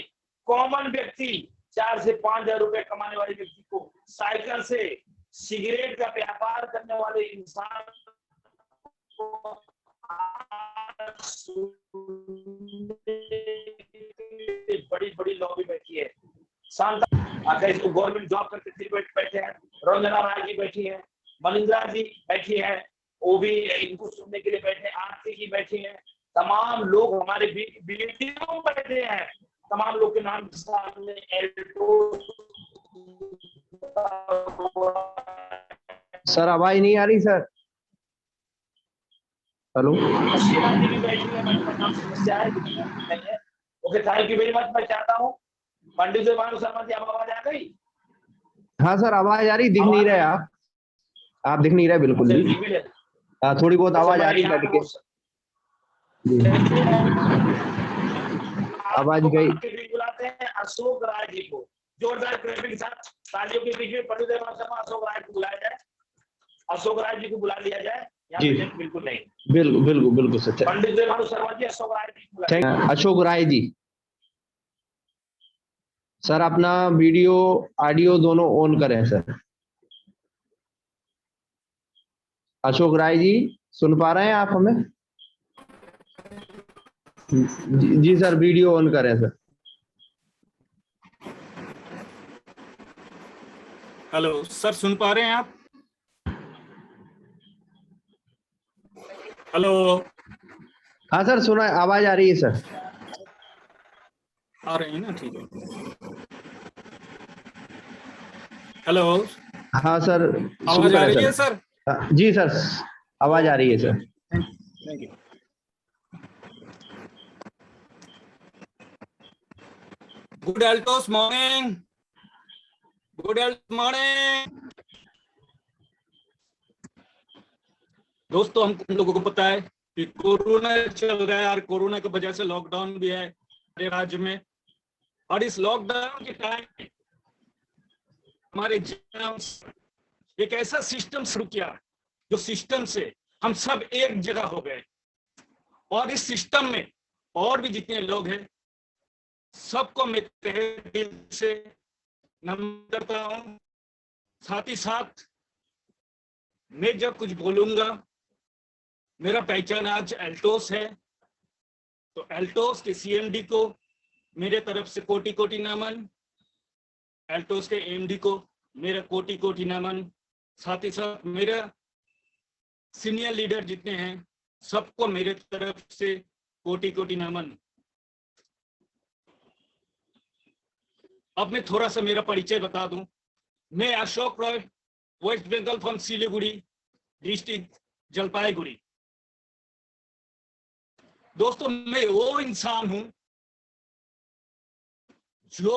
कॉमन व्यक्ति, 4 से 5 हजार रुपए कमाने वाले व्यक्ति को, साइकिल से सिगरेट का व्यापार करने वाले इंसान को बड़ी लॉबी बैठी है। शांता गवर्नमेंट जॉब करके बैठे हैं, रंजना राय जी बैठी है, मनिंद्रा जी बैठी है, वो भी इनको सुनने के लिए बैठे, आरती जी बैठी है। तमाम लोग हमारे बीच बैठे हैं, तमाम लोग के नाम सामने सर आवाज नहीं आ रही sir. Hello okay, thank you very much. मैं चाहता हूँ पंडित भानु शर्मा जी, अब आवाज आ गई? हाँ सर आवाज आ रही, दिख नहीं रहे आप दिख नहीं रहे बिल्कुल भी। थोड़ी बहुत आवाज आ रही है कट के, आवाज गई। बुलाते हैं अशोक राय जी को, जोरदार क्लैपिंग के साथ, तालियों के बीच में पंडित भानु शर्मा अशोक राय को बुलाया जाए, अशोक राय जी को बुला लिया जाए। जी बिल्कुल नहीं, बिल्कुल सर। पंडित भानु शर्मा जी, अशोक राय जी, अशोक राय जी सर, अपना वीडियो ऑडियो दोनों ऑन करें सर। अशोक राय जी सुन पा रहे हैं आप हमें? जी सर, वीडियो ऑन करें सर। हेलो सर, सुन पा रहे हैं आप? हेलो। हाँ सर सुना, आवाज आ रही है सर। आ रही है ना, ठीक है। हेलो। हाँ सर, आवाज आ रही है सर? जी सर आवाज आ रही है sir. Thank you. Good Eltos morning, good morning. दोस्तों हम लोगों को पता है कि कोरोना चल रहा है और कोरोना की वजह से लॉकडाउन भी है हमारे राज्य में, और इस लॉकडाउन के टाइम में हमारे एग्जाम्स एक ऐसा सिस्टम शुरू किया जो सिस्टम से हम सब एक जगह हो गए, और इस सिस्टम में और भी जितने लोग हैं सबको मैं तहे दिल से नमन करता हूं। साथ ही साथ मैं जब कुछ बोलूंगा, मेरा पहचान आज एल्टोस है, तो एल्टोस के सीएमडी को मेरे तरफ से कोटि कोटि नमन, एल्टोस के एमडी को मेरा कोटि कोटि नमन, साथ ही साथ मेरा सीनियर लीडर जितने हैं सबको मेरे तरफ से कोटि कोटि नमन। अब मैं थोड़ा सा मेरा परिचय बता दूं। मैं Ashok Roy, West Bengal from Siliguri district Jalpaiguri. दोस्तों मैं वो इंसान हूं जो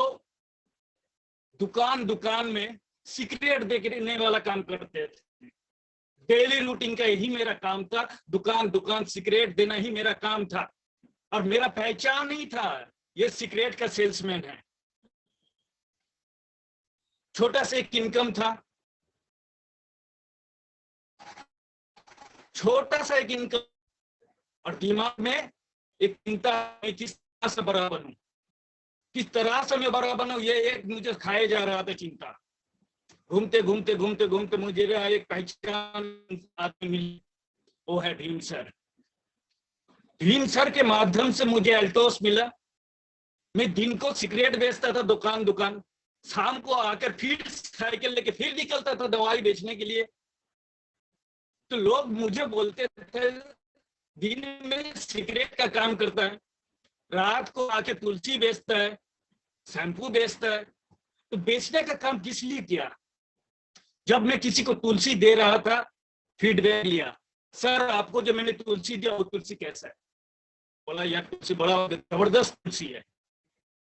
दुकान दुकान में सिगरेट देने वाला काम करते थे। डेली रूटीन का यही मेरा काम था, दुकान दुकान सिगरेट देना ही मेरा काम था, और मेरा पहचान नहीं था ये सिगरेट का सेल्समैन है। छोटा सा एक इनकम था, छोटा सा एक इनकम, और दिमाग में एक चिंता है किस तरह से बड़ा बनूं, किस तरह से मैं बड़ा बनूं, ये एक मुझे खाए जा रहा था चिंता। घूमते घूमते घूमते घूमते मुझे एक पहचान आदमी मिली, वो है भीम सर। भीम सर के माध्यम से मुझे एल्टोस मिला। मैं दिन को सिगरेट बेचता था दुकान दुकान, शाम को आकर फिर साइकिल लेके फिर निकलता था दवाई बेचने के लिए। तो लोग मुझे बोलते थे दिन में सिगरेट का काम करता है, रात को आके तुलसी बेचता है, शैम्पू बेचता है। तो बेचने का काम किस लिए किया? जब मैं किसी को तुलसी दे रहा था, फीडबैक लिया, सर आपको जो मैंने तुलसी दिया वो तुलसी कैसा है? बोला यार तुलसी बड़ा जबरदस्त तुलसी है।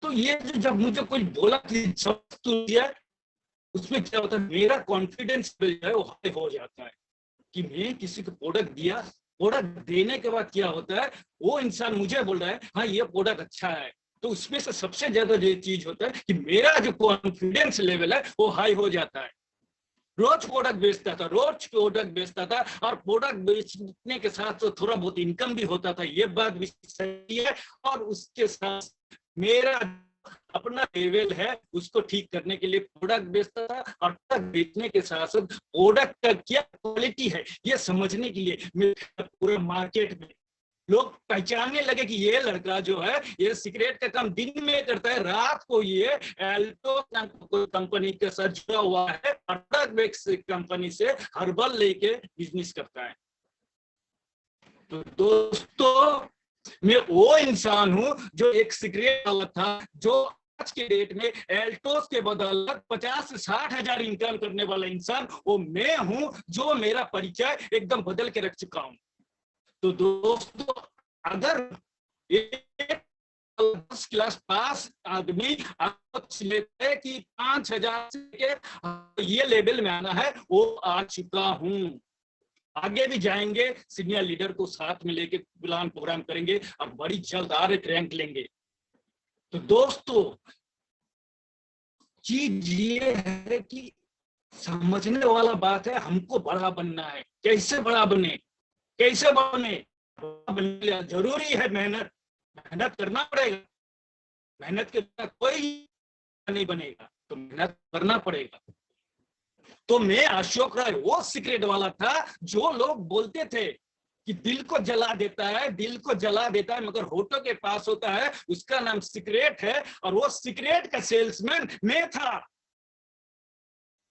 तो ये जब मुझे कोई बोला कि सब तुलसी है, उसमें क्या होता है, मेरा कॉन्फिडेंस जो है वो हाई हो जाता है कि मैं किसी को प्रोडक्ट दिया, प्रोडक्ट देने के बाद क्या होता है, वो इंसान मुझे बोल रहा है हाँ ये प्रोडक्ट अच्छा है। तो उसमें से सबसे ज्यादा जो चीज होता है कि मेरा जो कॉन्फिडेंस लेवल है वो हाई हो जाता है। रोज प्रोडक्ट बेचता था, और प्रोडक्ट बेचने के साथ तो थोड़ा बहुत इनकम भी होता था, ये बात भी सही है। और उसके साथ मेरा अपना लेवल है उसको ठीक करने के लिए प्रोडक्ट बेचता था, और प्रोडक्ट बेचने के साथ साथ प्रोडक्ट का क्या क्वालिटी है ये समझने के लिए मैं पूरे मार्केट में लोग पहचानने लगे कि ये लड़का जो है ये सिगरेट का काम दिन में करता है, रात को ये एल्टो कंपनी के साथ जुड़ा हुआ है, कंपनी से हर्बल लेके बिजनेस करता है। तो दोस्तों मैं वो इंसान हूं जो एक सिगरेट वाला था, जो आज के डेट में एल्टोस के बदौलत 50 से 60 हजार इनकम करने वाला इंसान वो मैं हूं, जो मेरा परिचय एकदम बदल के रख चुका हूं। तो दोस्तों अगर एक 10 क्लास पास आदमी लेते है कि 5000 के ये लेवल में आना है, वो आ चुका हूं। आगे भी जाएंगे, सीनियर लीडर को साथ में लेके प्लान प्रोग्राम करेंगे और बड़ी जल्द रैंक लेंगे। तो दोस्तों चीज ये है कि समझने वाला बात है, हमको बड़ा बनना है। कैसे बड़ा बने, कैसे बने? जरूरी है मेहनत, मेहनत करना पड़ेगा। मेहनत के बिना कोई नहीं बनेगा, तो मेहनत करना पड़ेगा। तो मैं अशोक राय वो सिगरेट वाला था जो लोग बोलते थे कि दिल को जला देता है, दिल को जला देता है, मगर होठों के पास होता है, उसका नाम सिगरेट है। और वो सिगरेट का सेल्समैन मैं था,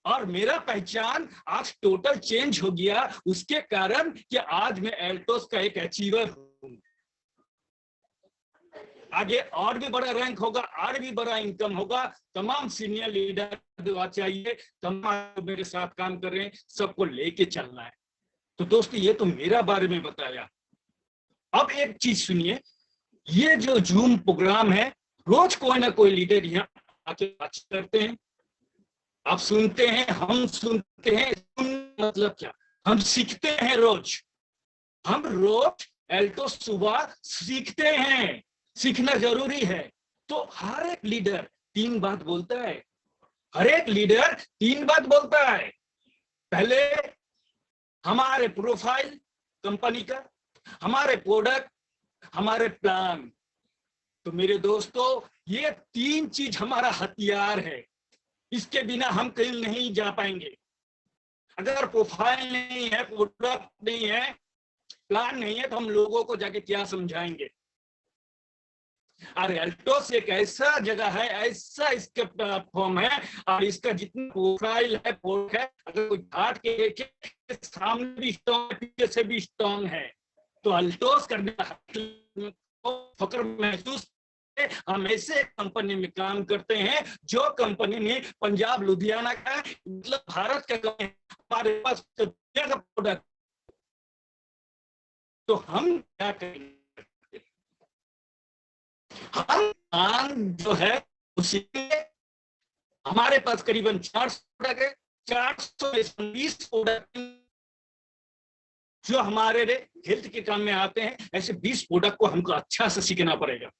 और मेरा पहचान आज टोटल चेंज हो गया उसके कारण कि आज मैं एल्टोस का एक अचीवर हूं। आगे और भी बड़ा रैंक होगा, और भी बड़ा इनकम होगा। तमाम सीनियर लीडर चाहिए, तमाम मेरे साथ काम कर रहे हैं, सबको लेके चलना है। तो दोस्तों ये तो मेरा बारे में बताया। अब एक चीज सुनिए, ये जो जूम प्रोग्राम है, रोज कोई ना कोई लीडर यहाँ आके बात करते हैं, आप सुनते हैं, हम सुनते हैं। मतलब क्या, हम सीखते हैं रोज। हम रोज एल्टो सुबह सीखते हैं, सीखना जरूरी है। तो हर एक लीडर 3 बात बोलता है, हर एक लीडर 3 बात बोलता है। पहले हमारे प्रोफाइल कंपनी का, हमारे प्रोडक्ट, हमारे प्लान। तो मेरे दोस्तों, ये 3 चीज हमारा हथियार है, इसके बिना हम कहीं नहीं जा पाएंगे। अगर प्रोफाइल नहीं है, प्रोडक्ट नहीं है, प्लान नहीं है, तो हम लोगों को जाके क्या समझाएंगे। और एल्टोस एक ऐसा जगह है, ऐसा इसका प्लेटफॉर्म है, और इसका जितना प्रोफाइल है, पोर्ट है, अगर कोई घाट के देखे, सामने भी स्ट्रॉन्ग है, पीछे से भी स्ट्रॉन्ग है। तो एल्टोस करने का फक्र महसूस, हम ऐसे कंपनी में काम करते हैं जो कंपनी ने पंजाब लुधियाना का, मतलब भारत का, हमारे पास दुनिया का प्रोडक्ट। तो हम क्या करेंगे, हम जो है उसी, हमारे पास करीबन 400 प्रोडक्ट है, 420 प्रोडक्ट जो हमारे हेल्थ के काम में आते हैं। ऐसे 20 प्रोडक्ट को हमको अच्छा से सीखना पड़ेगा,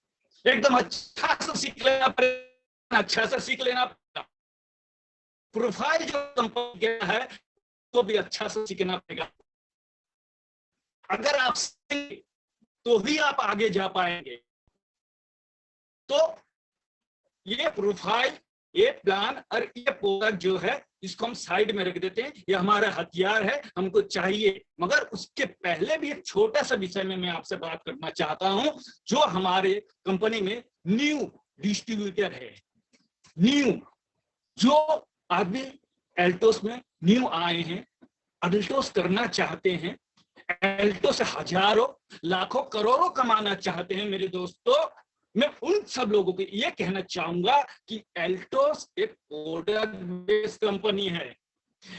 एकदम अच्छा से सीख लेना पड़ेगा, अच्छा से सीख लेना पड़ेगा। प्रोफाइल जो कंपनी का है तो भी अच्छा से सीखना पड़ेगा। अगर आप सीखेंगे तो ही आप आगे जा पाएंगे। तो ये प्रोफाइल, ये प्लान और ये प्रोडक्ट जो है, इसको हम साइड में रख देते हैं, ये हमारा हथियार है, हमको चाहिए। मगर उसके पहले भी एक छोटा सा विषय में मैं आपसे बात करना चाहता हूं। जो हमारे कंपनी में न्यू डिस्ट्रीब्यूटर है, न्यू जो आदमी एल्टोस में न्यू आए हैं, एल्टोस करना चाहते हैं, एल्टोस से हजारों लाखों करोड़ों कमाना चाहते हैं, मेरे दोस्तों, मैं उन सब लोगों को ये कहना चाहूंगा कि एल्टोस एक प्रोडक्ट बेस्ड कंपनी है।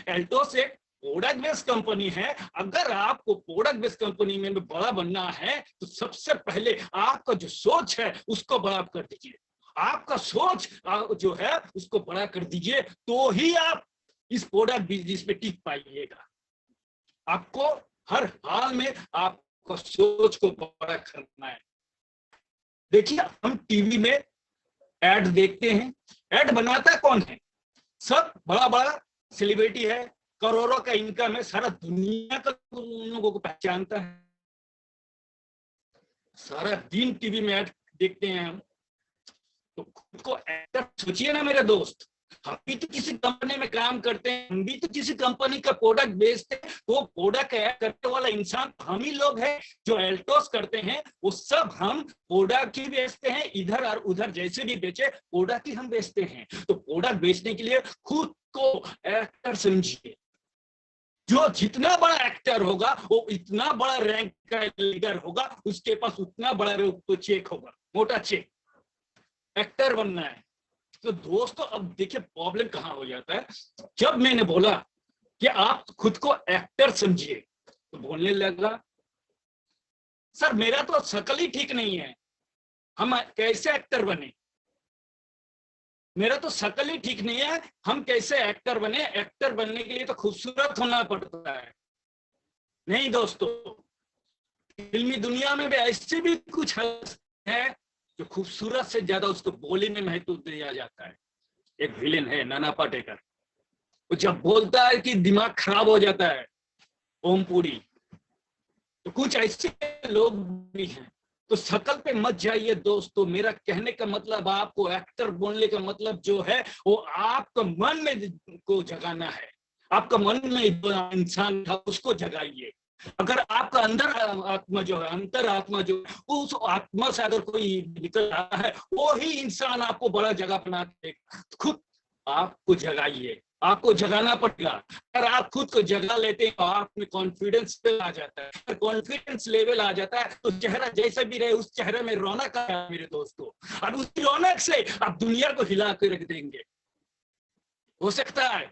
एल्टोस एक प्रोडक्ट बेस्ड कंपनी है। अगर आपको प्रोडक्ट बेस्ड कंपनी में बड़ा बनना है तो सबसे पहले आपका जो सोच है उसको बड़ा कर दीजिए। आपका सोच जो है उसको बड़ा कर दीजिए, तो ही आप इस प्रोडक्ट बिजनेस में टिक पाइएगा। आपको हर हाल में आपको सोच को बड़ा करना है। देखिए, हम टीवी में एड देखते हैं, एड बनाता कौन है? सब बड़ा बड़ा सेलिब्रिटी है, करोड़ों का इनकम है, सारा दुनिया का उन लोगों को पहचानता है। सारा दिन टीवी में एड देखते हैं हम, तो खुद को एक्टर सोचिए ना मेरे दोस्त। हम भी तो किसी कंपनी में काम करते हैं, हम भी तो किसी कंपनी का प्रोडक्ट बेचते हैं। वो प्रोडक्ट ऐड करने वाला इंसान हम ही लोग हैं। जो एल्टोस करते हैं वो सब हम प्रोडक्ट ही बेचते हैं, इधर और उधर जैसे भी बेचे प्रोडक्ट ही हम बेचते हैं। तो प्रोडक्ट बेचने के लिए खुद को एक्टर समझिए। जो जितना बड़ा एक्टर होगा वो इतना बड़ा रैंक का लीडर होगा, उसके पास उतना बड़ा तो चेक होगा, मोटा चेक। एक्टर बनना है तो दोस्तों, अब देखिए प्रॉब्लम कहां हो जाता है। जब मैंने बोला कि आप खुद को एक्टर समझिए, तो बोलने लगा, सर मेरा तो शक्ल ही ठीक नहीं है, हम कैसे एक्टर बने? मेरा तो शक्ल ही ठीक नहीं है, हम कैसे एक्टर बने? एक्टर बनने के लिए तो खूबसूरत होना पड़ता है। नहीं दोस्तों, फिल्मी दुनिया में भी ऐसे भी कुछ है जो खूबसूरत से ज्यादा उसको बोली में महत्व दिया जाता है। एक विलेन है नाना पाटेकर, वो जब बोलता है कि दिमाग खराब हो जाता है, ओम पुरी। तो कुछ ऐसे लोग भी हैं। तो शक्ल पे मत जाइए दोस्तों। मेरा कहने का मतलब, आपको एक्टर बोलने का मतलब जो है वो आपका मन में को जगाना है। आपका मन में इंसान था उसको जगाइए। अगर आपका अंदर आत्मा जो है, अंतर आत्मा जो है, उस आत्मा से अगर कोई निकल रहा है, वो ही इंसान आपको बड़ा जगह बना देगा। खुद आपको जगाइए, आपको जगाना पड़ेगा। अगर आप खुद को जगा लेते हैं तो आप में कॉन्फिडेंस आ जाता है। अगर कॉन्फिडेंस लेवल आ जाता है तो चेहरा जैसा भी रहे उस चेहरे में रौनक है मेरे दोस्तों, और उस रौनक से आप दुनिया को हिला के रख देंगे। हो सकता है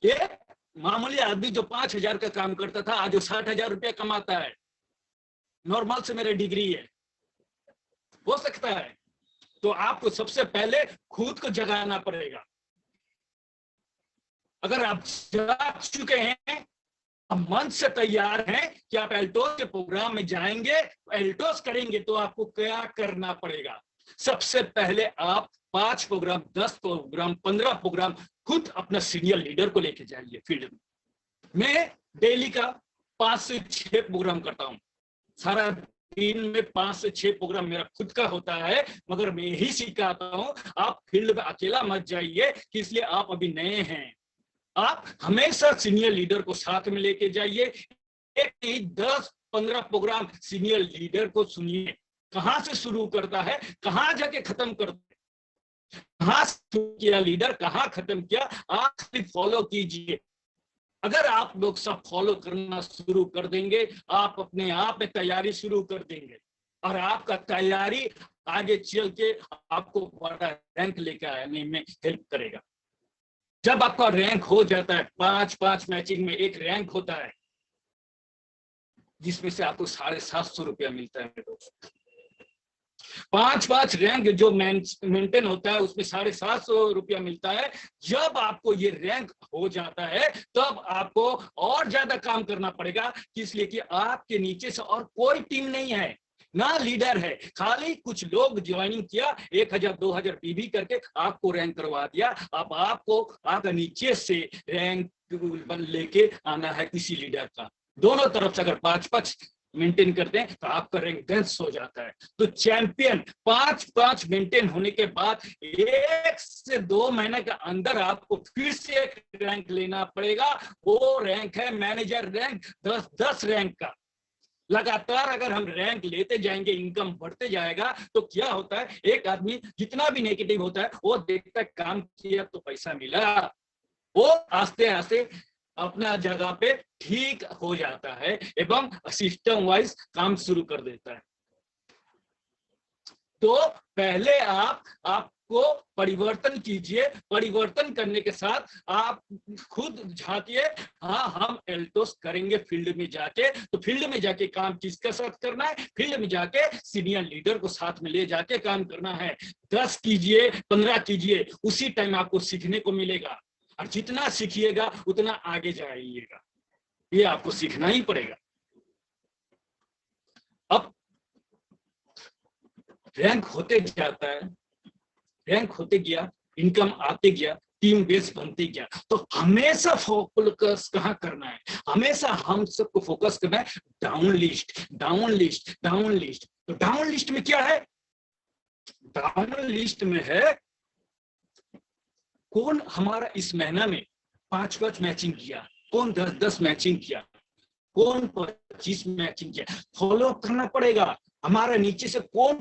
ये मामूली आदमी जो 5,000 का काम करता था आज वो 60,000 रुपया कमाता है। नॉर्मल से मेरी डिग्री है, हो सकता है। तो आपको सबसे पहले खुद को जगाना पड़ेगा। अगर आप जाग चुके हैं अब मन से तैयार हैं कि आप एल्टोस के प्रोग्राम में जाएंगे, एल्टोस करेंगे तो आपको क्या करना पड़ेगा? सबसे पहले आप 5 प्रोग्राम, 10 प्रोग्राम, 15 प्रोग्राम खुद अपना सीनियर लीडर को लेके जाइए फील्ड में। मैं डेली का 5 से 6 प्रोग्राम करता हूं, सारा दिन में 5 से 6 प्रोग्राम मेरा खुद का होता है, मगर मैं यही सिखाता हूं आप फील्ड में अकेला मत जाइए, कि इसलिए आप अभी नए हैं। आप हमेशा सीनियर लीडर को साथ में लेके जाइए, एक नहीं 10-15 प्रोग्राम सीनियर लीडर को सुनिए, कहां से शुरू करता है, कहां जाके खत्म करता है, कहां शुरू किया लीडर, कहां खत्म किया, आप फॉलो कीजिए। अगर आप लोग सब फॉलो करना शुरू कर देंगे, आप अपने आप में तैयारी शुरू कर देंगे, और आपका तैयारी आगे चल के आपको बड़ा रैंक लेकर आने में हेल्प करेगा। जब आपका रैंक हो जाता है, 5 मैचिंग में एक रैंक होता है, जिसमें से आपको 750 रुपया मिलता है। 5 रैंक जो मेंटेन होता है, उसमें 750 रुपया मिलता है। जब आपको ये रैंक हो जाता है, तब आपको और ज्यादा काम करना पड़ेगा, इसलिए कि आपके नीचे से और कोई टीम नहीं है, ना लीडर है, खाली कुछ लोग ज्वाइनिंग किया, 1000-2000 पीवी करके आपको रैंक करवा दिया। अब आपको आपका नीचे से रैंक लेके आना है किसी लीडर का। दोनों तरफ से अगर 5 मेंटेन करते हैं तो आपका रैंक 10 हो जाता है। तो चैंपियन 5 मेंटेन होने के बाद 1 से 2 महीने के अंदर आपको फिर से एक रैंक लेना पड़ेगा। वो रैंक है मैनेजर रैंक, 10 रैंक का। लगातार अगर हम रैंक लेते जाएंगे, इनकम बढ़ते जाएगा, तो क्या होता है, एक आदमी जितना भी नेगेटिव होता है, वो देखता है काम किया तो पैसा मिला, वो आस्ते आस्ते अपना जगह पे ठीक हो जाता है एवं सिस्टम वाइज काम शुरू कर देता है। तो पहले आपको परिवर्तन कीजिए, परिवर्तन करने के साथ आप खुद झांकिए, हाँ हम एल्टोस करेंगे फील्ड में जाके। तो फील्ड में जाके काम किसके साथ करना है? फील्ड में जाके सीनियर लीडर को साथ में ले जाके काम करना है। 10 कीजिए, 15 कीजिए, उसी टाइम आपको सीखने को मिलेगा, और जितना सीखिएगा उतना आगे जाइएगा, ये आपको सीखना ही पड़ेगा। अब रैंक होते जाता है, रैंक होते गया, इनकम आते गया, टीम बेस बनते गया, तो हमेशा फोकस कहाँ करना है? हमेशा हम सबको फोकस करना है down list, down list, down list. तो डाउन लिस्ट में क्या है? डाउन लिस्ट में है कौन हमारा इस महीना में 5 मैचिंग किया, कौन 10 मैचिंग किया, कौन 25 मैचिंग किया। फॉलो करना पड़ेगा हमारा नीचे से कौन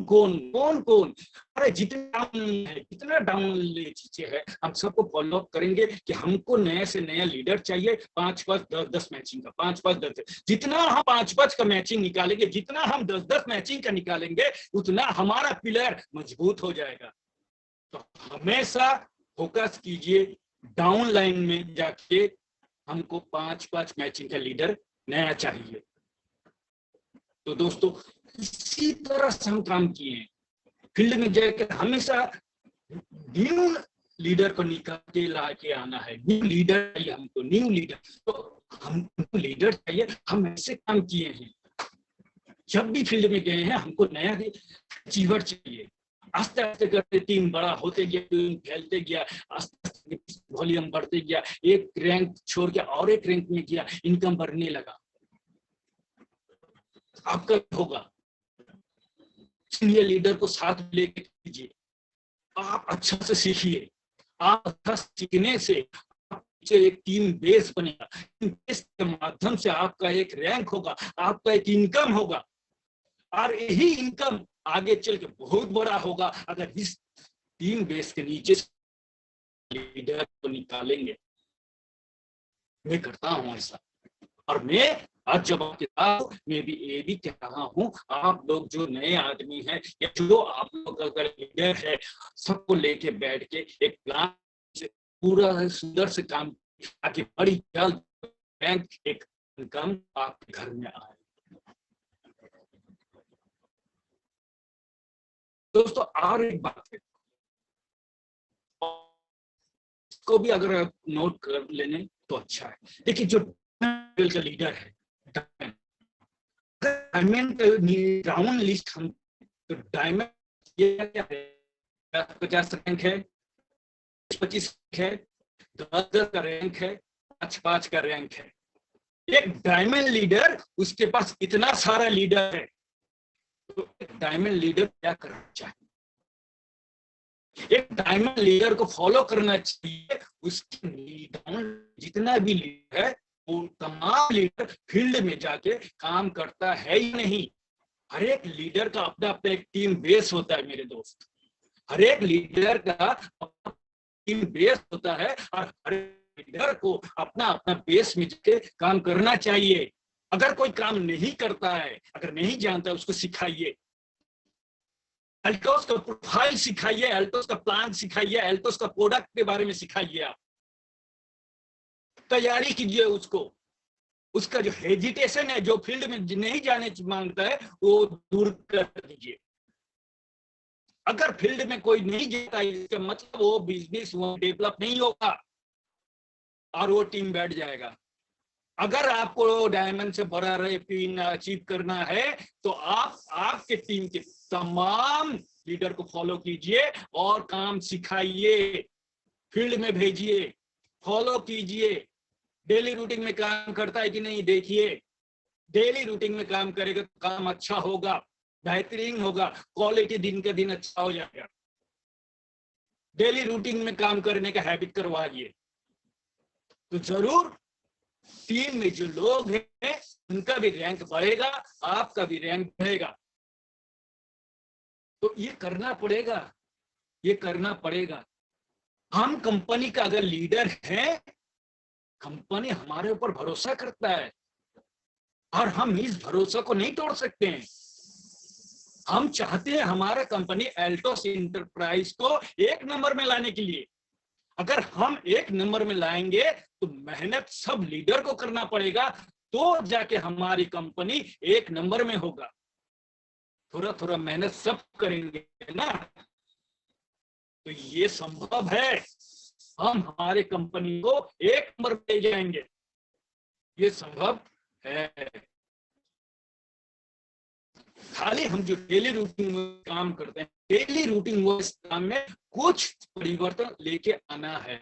अरे जितना डाउन चीजें है, हम सबको फॉलो अप करेंगे कि हमको नए से नया लीडर चाहिए। 5-10 मैचिंग का, 5-10, जितना हम 5 का मैचिंग निकालेंगे, जितना हम 10 मैचिंग का निकालेंगे, उतना हमारा पिलर मजबूत हो जाएगा। तो हमेशा फोकस कीजिए डाउन लाइन में जाके, हमको 5 मैचिंग का लीडर नया चाहिए। तो दोस्तों इसी तरह से हम काम किए हैं, फील्ड में जाकर हमेशा न्यू लीडर को निकाल के ला के आना है। न्यू लीडर चाहिए हमको, न्यू लीडर, तो हमको लीडर चाहिए। हम ऐसे काम किए हैं, जब भी फील्ड में गए हैं हमको नया अचीवर चाहिए। आस्ते आस्ते करते टीम बड़ा होते गया, टीम फैलते गया, आस्ते आस्ते वॉल्यूम बढ़ते गया, एक रैंक छोड़ के और एक रैंक में गया, इनकम बढ़ने लगा। आपका होगा, सीनियर लीडर को साथ लेके कीजिए, आप अच्छा से सीखिए। आप अच्छा सीखने से एक टीम बेस बनेगा, बेस के माध्यम से आपका एक रैंक होगा, आपका एक इनकम होगा, और यही इनकम आगे चल के बहुत बड़ा होगा अगर इस टीम बेस के नीचे लीडर को निकालेंगे। मैं करता हूं ऐसा, और मैं आज जब आपके साथ मैं भी ये भी कह रहा हूं, आप लोग जो नए आदमी हैं या जो आप लोग अगर लीडर है, सबको लेके बैठ के एक प्लान से पूरा सुंदर से काम, ताकि बड़ी जल्द बैंक एक इनकम आपके घर में आए। दोस्तों और एक बात है, इसको भी अगर आप नोट कर लेने तो अच्छा है। देखिए जो लेवल का लीडर है। डायमंड डाउन लिस्ट हम, तो डायमंड ये क्या है, 50 रैंक है, 25 है, 10 का रैंक है, 5 का रैंक है। एक डायमंड लीडर, उसके पास इतना सारा लीडर है, तो एक डायमंड लीडर क्या करना चाहिए? एक डायमंड लीडर को फॉलो करना चाहिए। उसके जितना भी लीडर है, वो तमाम लीडर फील्ड में जाके काम करता है ही नहीं। हर एक लीडर का अपना अपना एक टीम बेस होता है मेरे दोस्त। हर एक लीडर का अपना टीम बेस होता है, और हर लीडर को अपना अपना बेस में जाके काम करना चाहिए। अगर कोई काम नहीं करता है, अगर नहीं जानता है, उसको सिखाइए। एल्टोस का प्रोफाइल सिखाइए, एल्टोस का प्लान सिखाइए, एल्टोस का प्रोडक्ट के बारे में सिखाइए। आप तैयारी कीजिए उसको। उसका जो हेजिटेशन है, जो फील्ड में नहीं जाने मांगता है, वो दूर कर दीजिए। अगर फील्ड में कोई नहीं जाता, इसका मतलब वो बिजनेस वो डेवलप नहीं होगा और वो टीम बैठ जाएगा। अगर आपको डायमंड से बड़ा पिन अचीव करना है, तो आप आपके टीम के तमाम लीडर को फॉलो कीजिए और काम सिखाइए, फील्ड में भेजिए, फॉलो कीजिए। डेली रूटीन में काम करता है कि नहीं देखिए। डेली रूटीन में काम करेगा तो काम अच्छा होगा, बेहतरीन होगा, क्वालिटी दिन के दिन अच्छा हो जाएगा। डेली रूटीन में काम करने का हैबिट करवाइए, तो जरूर टीम में जो लोग हैं उनका भी रैंक बढ़ेगा, आपका भी रैंक बढ़ेगा। तो ये करना पड़ेगा, ये करना पड़ेगा। हम कंपनी का अगर लीडर हैं, कंपनी हमारे ऊपर भरोसा करता है और हम इस भरोसा को नहीं तोड़ सकते हैं। हम चाहते हैं हमारा कंपनी एल्टोस इंटरप्राइज को 1 नंबर में लाने के लिए। अगर हम 1 नंबर में लाएंगे तो मेहनत सब लीडर को करना पड़ेगा, तो जाके हमारी कंपनी 1 नंबर में होगा। थोड़ा थोड़ा मेहनत सब करेंगे ना, तो ये संभव है। हम हमारे कंपनी को 1 नंबर पे ले जाएंगे, ये संभव है। खाली हम जो डेली रूटीन में काम करते हैं, डेली रूटीन वो इस काम में कुछ परिवर्तन लेके आना है।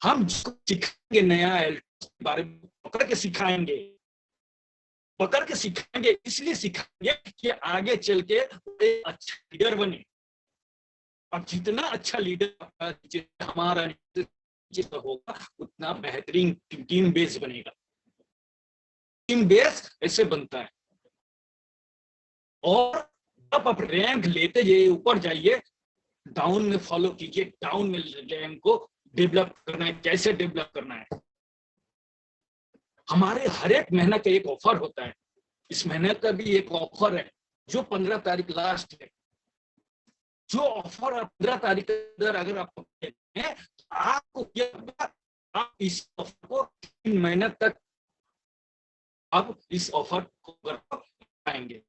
हम जिसको सिखाएंगे नया एल्टोस के बारे में पकड़ के सिखाएंगे, पकड़ के सिखाएंगे, इसलिए सिखाएंगे कि आगे चल के अच्छा लीडर बने। और जितना अच्छा लीडर हमारा होगा, उतना बेहतरीन टीम बेस बनेगा। टीम बेस ऐसे बनता है। और जब आप रैंक लेते जाइए, ऊपर जाइए, डाउन में फॉलो कीजिए, डाउन में रैंक को डेवलप करना है। कैसे डेवलप करना है? हमारे हर एक महीना का एक ऑफर होता है। इस महीने का भी एक ऑफर है जो 15 तारीख लास्ट है। जो ऑफर 15 तारीख के अंदर अगर आप हैं, आपको क्या, आप इस ऑफर को 3 महीने तक आप इस ऑफर को पाएंगे।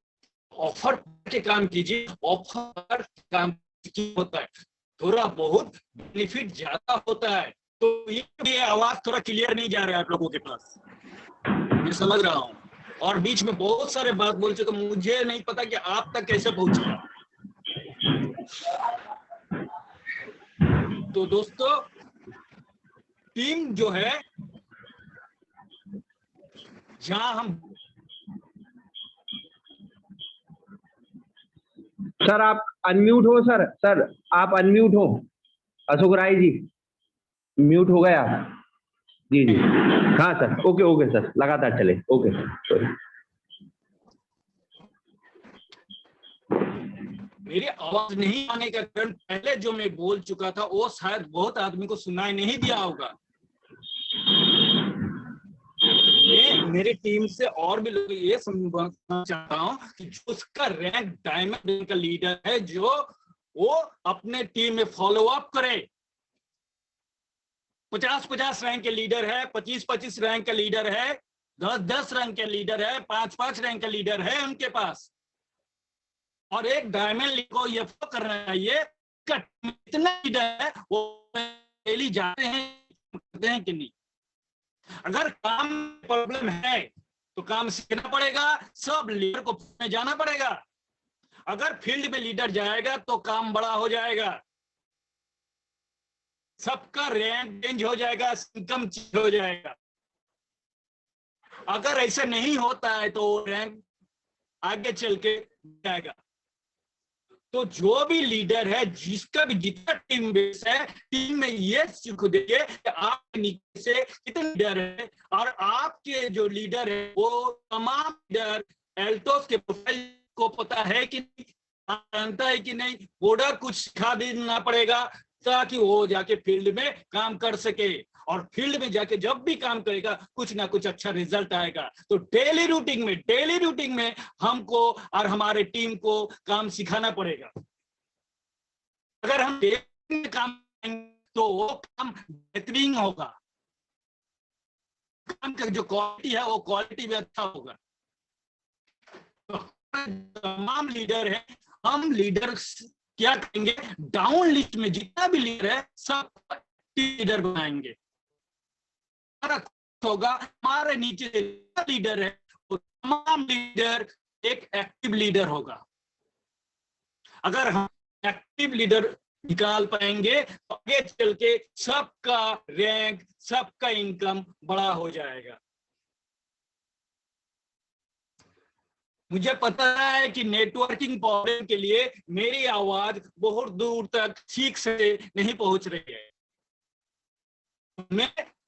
ऑफर के काम कीजिए। ऑफर काम होता है, थोड़ा बहुत बेनिफिट ज्यादा होता है। तो ये आवाज थोड़ा क्लियर नहीं जा रहा है आप लोगों के पास, मैं समझ रहा हूँ। और बीच में बहुत सारे बात बोल चुके, मुझे नहीं पता कि आप तक कैसे पहुंचेगा। तो दोस्तों, टीम जो है, जहां हम, सर आप अनम्यूट हो। सर सर आप अनम्यूट हो। अशोक राय जी म्यूट हो गया। जी जी हाँ सर, ओके ओके सर, लगातार चले। ओके सर, मेरी आवाज नहीं आने का कारण पहले जो मैं बोल चुका था वो शायद बहुत आदमी को सुनाई नहीं दिया होगा। मैं मेरी टीम से और भी लोग ये समझना चाहता हूँ कि जो उसका रैंक डायमंड का लीडर है, जो वो अपने टीम में फॉलो अप करे। 50-50 रैंक के लीडर है, 25-25 रैंक का लीडर है, 10-10 रैंक के लीडर है, 5-5 रैंक का लीडर है उनके पास। और एक डायमंड लीग को ये करना चाहिए, इतना लीडर है वो डेली जाते हैं, करते हैं कि नहीं। अगर काम प्रॉब्लम है तो काम सीखना पड़ेगा, सब लीडर को में जाना पड़ेगा। अगर फील्ड में लीडर जाएगा तो काम बड़ा हो जाएगा, सबका रैंक चेंज हो जाएगा, इनकम चेंज हो जाएगा। अगर ऐसा नहीं होता है तो रैंक आगे चल के जाएगा। तो जो भी लीडर है, जिसका भी जितना टीम बेस है, टीम में ये सीख देखिए कि आप नीचे से कितने लीडर है, और आपके जो लीडर है वो तमाम लीडर एल्टोस के प्रोफाइल को पता है कि नहीं, जानता है कि नहीं। बॉर्डर कुछ सिखा देना पड़ेगा ताकि वो जाके फील्ड में काम कर सके, और फील्ड में जाके जब भी काम करेगा कुछ ना कुछ अच्छा रिजल्ट आएगा। तो डेली रूटीन में हमको और हमारे टीम को काम सिखाना पड़ेगा। अगर हम डेली में काम करेंगे तो वो काम बेहतरीन होगा, काम का जो क्वालिटी है वो क्वालिटी भी अच्छा होगा। तो तमाम लीडर है, हम लीडर क्या करेंगे, डाउन लिस्ट में जितना भी लीडर है सब लीडर बनाएंगे। होगा हमारे नीचे लीडर है तो तमाम लीडर एक एक्टिव लीडर होगा। अगर हम एक्टिव लीडर निकाल पाएंगे तो आगे चल के सबका रैंक, सबका इनकम बड़ा हो जाएगा। मुझे पता है कि नेटवर्किंग प्रॉब्लम के लिए मेरी आवाज बहुत दूर तक ठीक से नहीं पहुंच रही है।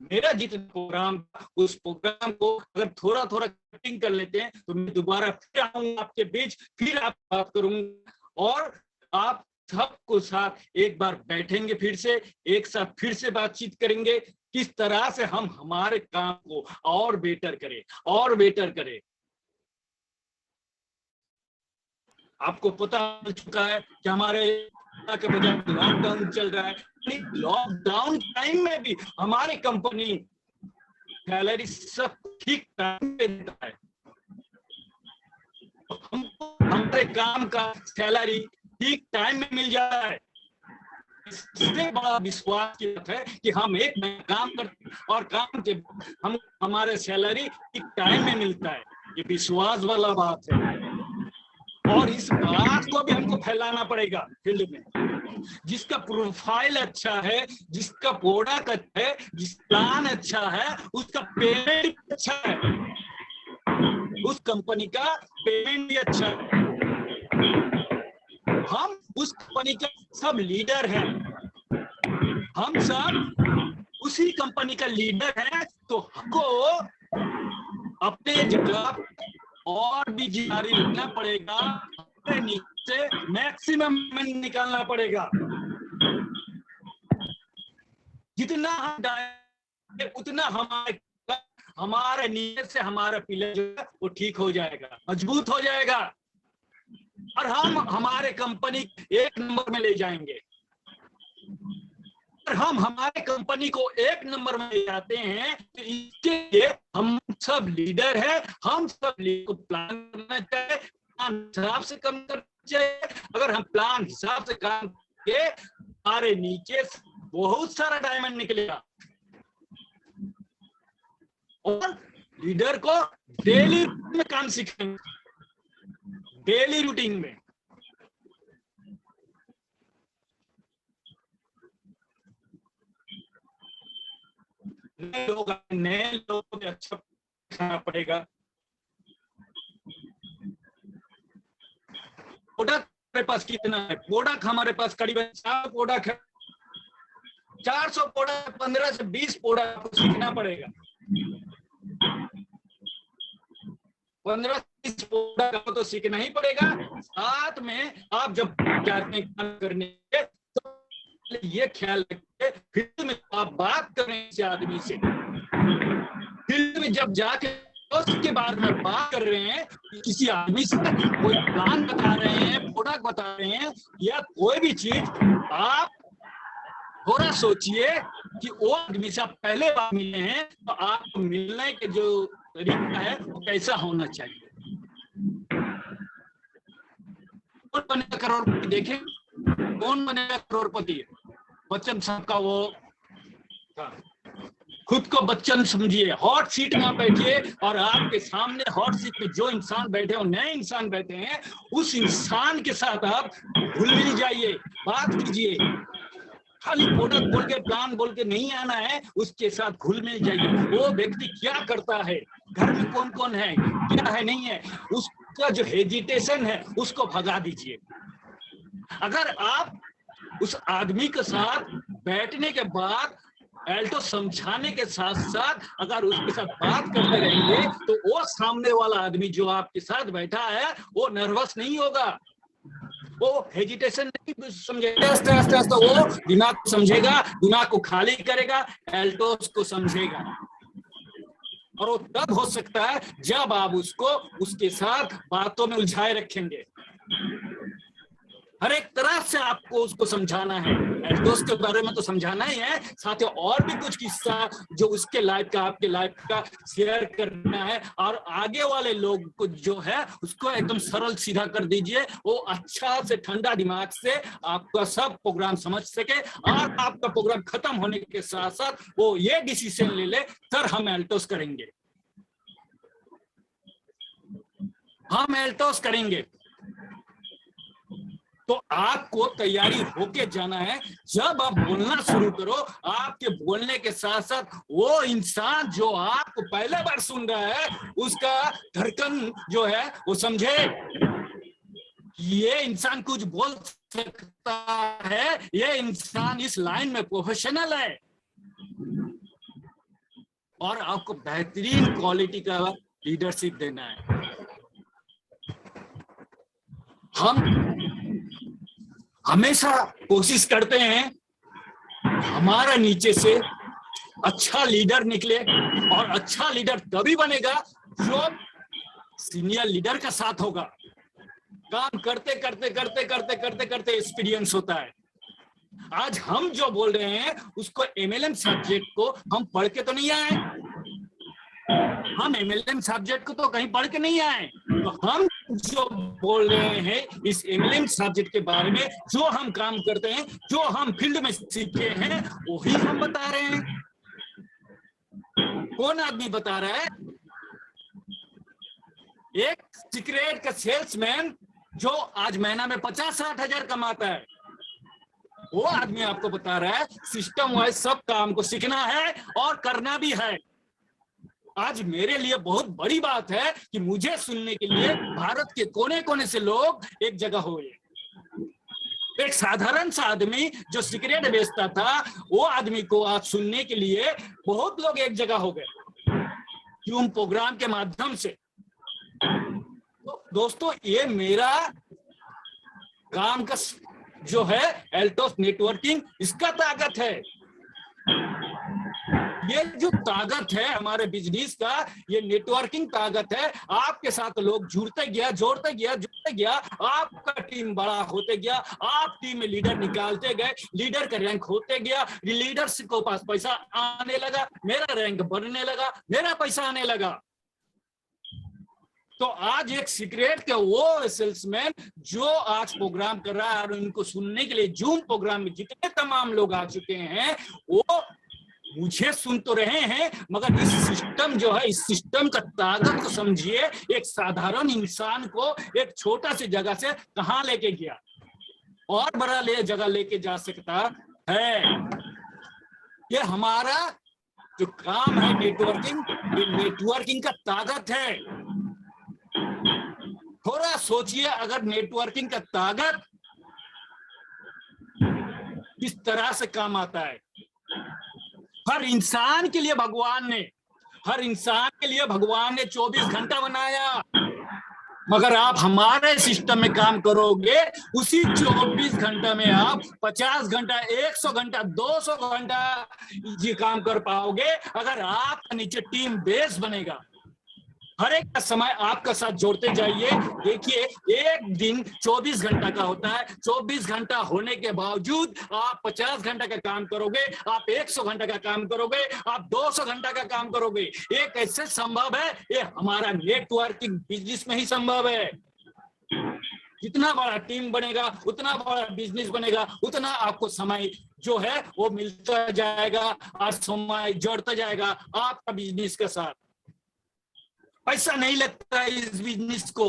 मेरा जितना प्रोग्राम था उस प्रोग्राम को अगर थोड़ा थोड़ा कटिंग कर लेते हैं तो मैं दोबारा फिर आऊंगा आपके बीच, फिर आप बात करूंगा और आप सबको साथ एक बार बैठेंगे, फिर से एक साथ फिर से बातचीत करेंगे किस तरह से हम हमारे काम को और बेटर करें। आपको पता चल चुका है कि हमारे के बजाय लॉकडाउन चल रहा है। लॉकडाउन टाइम में भी हमारी कंपनी सैलरी सब ठीक टाइम पे देता है। हमको हमारे काम का सैलरी ठीक टाइम में मिल जाता है। इससे बड़ा विश्वास की बात है कि हम एक महीना काम करते और काम के हम हमारे सैलरी ठीक टाइम में मिलता है। ये विश्वास वाला बात है और इस बात को भी हमको फैलाना पड़ेगा फील्ड में। जिसका प्रोफाइल अच्छा है, जिसका प्रोडक्ट अच्छा है, जिस प्लान अच्छा है, उसका पेमेंट अच्छा है, उस कंपनी का पेमेंट भी अच्छा है। हम उस कंपनी के सब लीडर हैं, हम सब उसी कंपनी का लीडर हैं, तो हमको अपने जगह और भी जिम्मेदारी लेना पड़ेगा, अपने नीचे मैक्सिमम निकालना पड़ेगा। जितना हम डालेंगे उतना हमारे नीचे से हमारा पिलर जो है वो ठीक हो जाएगा, मजबूत हो जाएगा और हम हमारे कंपनी एक नंबर में ले जाएंगे। अगर हम हमारे कंपनी को एक नंबर में ले जाते हैं तो इसके लिए हम सब लीडर हैं, हम सब लीडर को प्लान करना चाहिए, प्लान हिसाब से काम करना चाहिए। अगर हम प्लान हिसाब से काम किए हमारे नीचे बहुत सारा डायमंड निकलेगा। और लीडर को डेली में काम सीखेंगे, डेली रूटीन में। नए लोगों को अच्छा सिखाना पड़ेगा। प्रोडक्ट हमारे पास कितना है? प्रोडक्ट हमारे पास करीबन 4 प्रोडक्ट है। 400 प्रोडक्ट, 15 से 20 प्रोडक्ट आपको सीखना पड़ेगा। 15 से 20 प्रोडक्ट आपको तो सीखना ही पड़ेगा। साथ में आप जब जाते हैं काम करने के तो ये ख्याल रखिए, फील्ड में आप बात कर रहे हैं किसी आदमी से, फील्ड में जब जाके उसके बाद में बात कर रहे हैं किसी आदमी से, कोई प्लान बता रहे हैं, प्रोडक्ट बता रहे हैं या कोई भी चीज, आप थोड़ा सोचिए कि वो आदमी से आप पहले बार मिले हैं तो आपको मिलने के जो तरीका है वो कैसा होना चाहिए। कौन बनेगा करोड़पति? देखें कौन बनेगा करोड़पति? बच्चन साहब का वो था। खुद को बच्चन समझिए, हॉट सीट में बैठिए और आपके सामने हॉट सीट में जो इंसान बैठे हो, नए इंसान बैठे हैं, उस इंसान के साथ आप घुल मिल जाइए, बात कीजिए। खाली प्रोडक्ट बोल के, प्लान बोल के नहीं आना है, उसके साथ घुल मिल जाइए। वो व्यक्ति क्या करता है, घर में कौन कौन है, क्या है नहीं है, उसका जो हेजिटेशन है उसको भगा दीजिए। अगर आप उस आदमी के साथ बैठने के बाद एल्टो समझाने के साथ साथ अगर उसके साथ बात करते रहेंगे तो वो सामने वाला आदमी जो आपके साथ बैठा है वो नर्वस नहीं होगा, वो हेजिटेशन नहीं समझेगा, वो दिमाग को समझेगा, दिमाग को खाली करेगा, एल्टोस को समझेगा। और वो तब हो सकता है जब आप उसको उसके साथ बातों में उलझाए रखेंगे। हर एक तरह से आपको उसको समझाना है, एल्टोस के बारे में तो समझाना ही है, साथ ही और भी कुछ किस्सा जो उसके लाइफ का, आपके लाइफ का शेयर करना है। और आगे वाले लोग को जो है उसको एकदम सरल सीधा कर दीजिए, वो अच्छा से ठंडा दिमाग से आपका सब प्रोग्राम समझ सके और आपका प्रोग्राम खत्म होने के साथ साथ वो ये डिसीजन ले ले, सर हम एल्टोस करेंगे, हम एल्टोस करेंगे। तो आपको तैयारी होके जाना है। जब आप बोलना शुरू करो, आपके बोलने के साथ साथ वो इंसान जो आपको पहले बार सुन रहा है उसका धड़कन जो है वो समझे ये इंसान कुछ बोल सकता है, ये इंसान इस लाइन में प्रोफेशनल है, और आपको बेहतरीन क्वालिटी का लीडरशिप देना है। हम हमेशा कोशिश करते हैं हमारा नीचे से अच्छा लीडर निकले, और अच्छा लीडर तभी बनेगा जो सीनियर लीडर का साथ होगा। काम करते करते करते करते करते करते एक्सपीरियंस होता है। आज हम जो बोल रहे हैं उसको एमएलएम सब्जेक्ट को हम पढ़ के तो नहीं आए, हम एमएलएम सब्जेक्ट को तो कहीं पढ़ के नहीं आए। तो हम जो बोल रहे हैं इस एमएलएम सब्जेक्ट के बारे में, जो हम काम करते हैं, जो हम फील्ड में सीखे हैं, वही हम बता रहे हैं। कौन आदमी बता रहा है? एक सिगरेट का सेल्समैन जो आज महीना में 50-60 हजार कमाता है, वो आदमी आपको बता रहा है सिस्टम वाइज सब काम को सीखना है और करना भी है। आज मेरे लिए बहुत बड़ी बात है कि मुझे सुनने के लिए भारत के कोने कोने से लोग एक जगह हुए। एक साधारण सा आदमी जो सिगरेट बेचता था, वो आदमी को आज सुनने के लिए बहुत लोग एक जगह हो गए जूम प्रोग्राम के माध्यम से। तो दोस्तों, ये मेरा काम का जो है एल्टोस नेटवर्किंग, इसका ताकत है। ये जो ताकत है हमारे बिजनेस का, ये नेटवर्किंग ताकत है। आपके साथ लोग जुड़ते गया, जोड़ते गया, जुड़ते गया, आपका टीम बड़ा होते गया, आप टीम में लीडर निकालते गए, लीडर का रैंक होते गया, लीडर्स को पास पैसा आने लगा, मेरा रैंक बढ़ने लगा, मेरा पैसा आने लगा। तो आज एक सिगरेट के वो सेल्समैन जो आज प्रोग्राम कर रहा है और उनको सुनने के लिए जूम प्रोग्राम में जितने तमाम लोग आ चुके हैं, वो मुझे सुन तो रहे हैं, मगर इस सिस्टम जो है, इस सिस्टम का ताकत को समझिए। एक साधारण इंसान को एक छोटा सी जगह से कहां लेके गया और बड़ा जगह लेके जा सकता है। ये हमारा जो काम है नेटवर्किंग, ये नेटवर्किंग का ताकत है। थोड़ा सोचिए, अगर नेटवर्किंग का ताकत किस तरह से काम आता है। हर इंसान के लिए भगवान ने 24 घंटा बनाया, मगर आप हमारे सिस्टम में काम करोगे, उसी 24 घंटा में आप 50 घंटा, 100 घंटा, 200 घंटा ये काम कर पाओगे अगर आपका नीचे टीम बेस बनेगा। हर एक का समय आपका साथ जोड़ते जाइए। देखिए, एक दिन 24 घंटा का होता है। 24 घंटा होने के बावजूद आप 50 घंटा का काम करोगे, आप 100 घंटा का काम करोगे, आप 200 घंटा का काम करोगे। ये कैसे संभव है? ये हमारा नेटवर्किंग बिजनेस में ही संभव है। जितना बड़ा टीम बनेगा, उतना बड़ा बिजनेस बनेगा, उतना आपको समय जो है वो मिलता जाएगा और समय जोड़ता जाएगा आपका बिजनेस के साथ। पैसा नहीं लगता है इस बिजनेस को,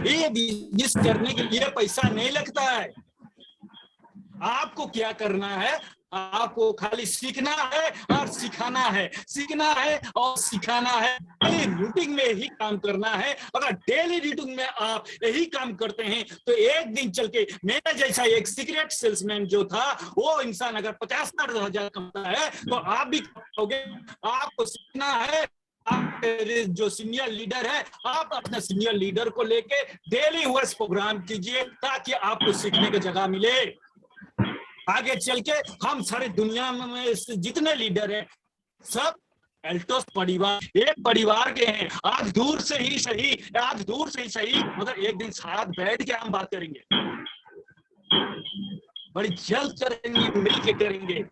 ये बिजनेस करने के लिए पैसा नहीं लगता है। आपको क्या करना है, आपको खाली सीखना है और सिखाना है, सीखना है और सिखाना है। डेली रूटीन में यही काम करना है। अगर डेली रूटीन में आप यही काम करते हैं तो एक दिन चल के मेरा जैसा एक सिगरेट सेल्समैन जो था वो इंसान अगर 50,000 कमाता है तो आप भी कमाओगे। आपको सीखना है। आप जो सीनियर लीडर है, आप अपने सीनियर लीडर को लेके डेली वर्स प्रोग्राम कीजिए ताकि आपको सीखने की जगह मिले। आगे चल के हम सारे दुनिया में जितने लीडर हैं सब एल्टोस परिवार एक परिवार के हैं। आज दूर से ही सही मगर एक दिन साथ बैठ के हम बात करेंगे, बड़ी जल्द करेंगे, मिलके करेंगे।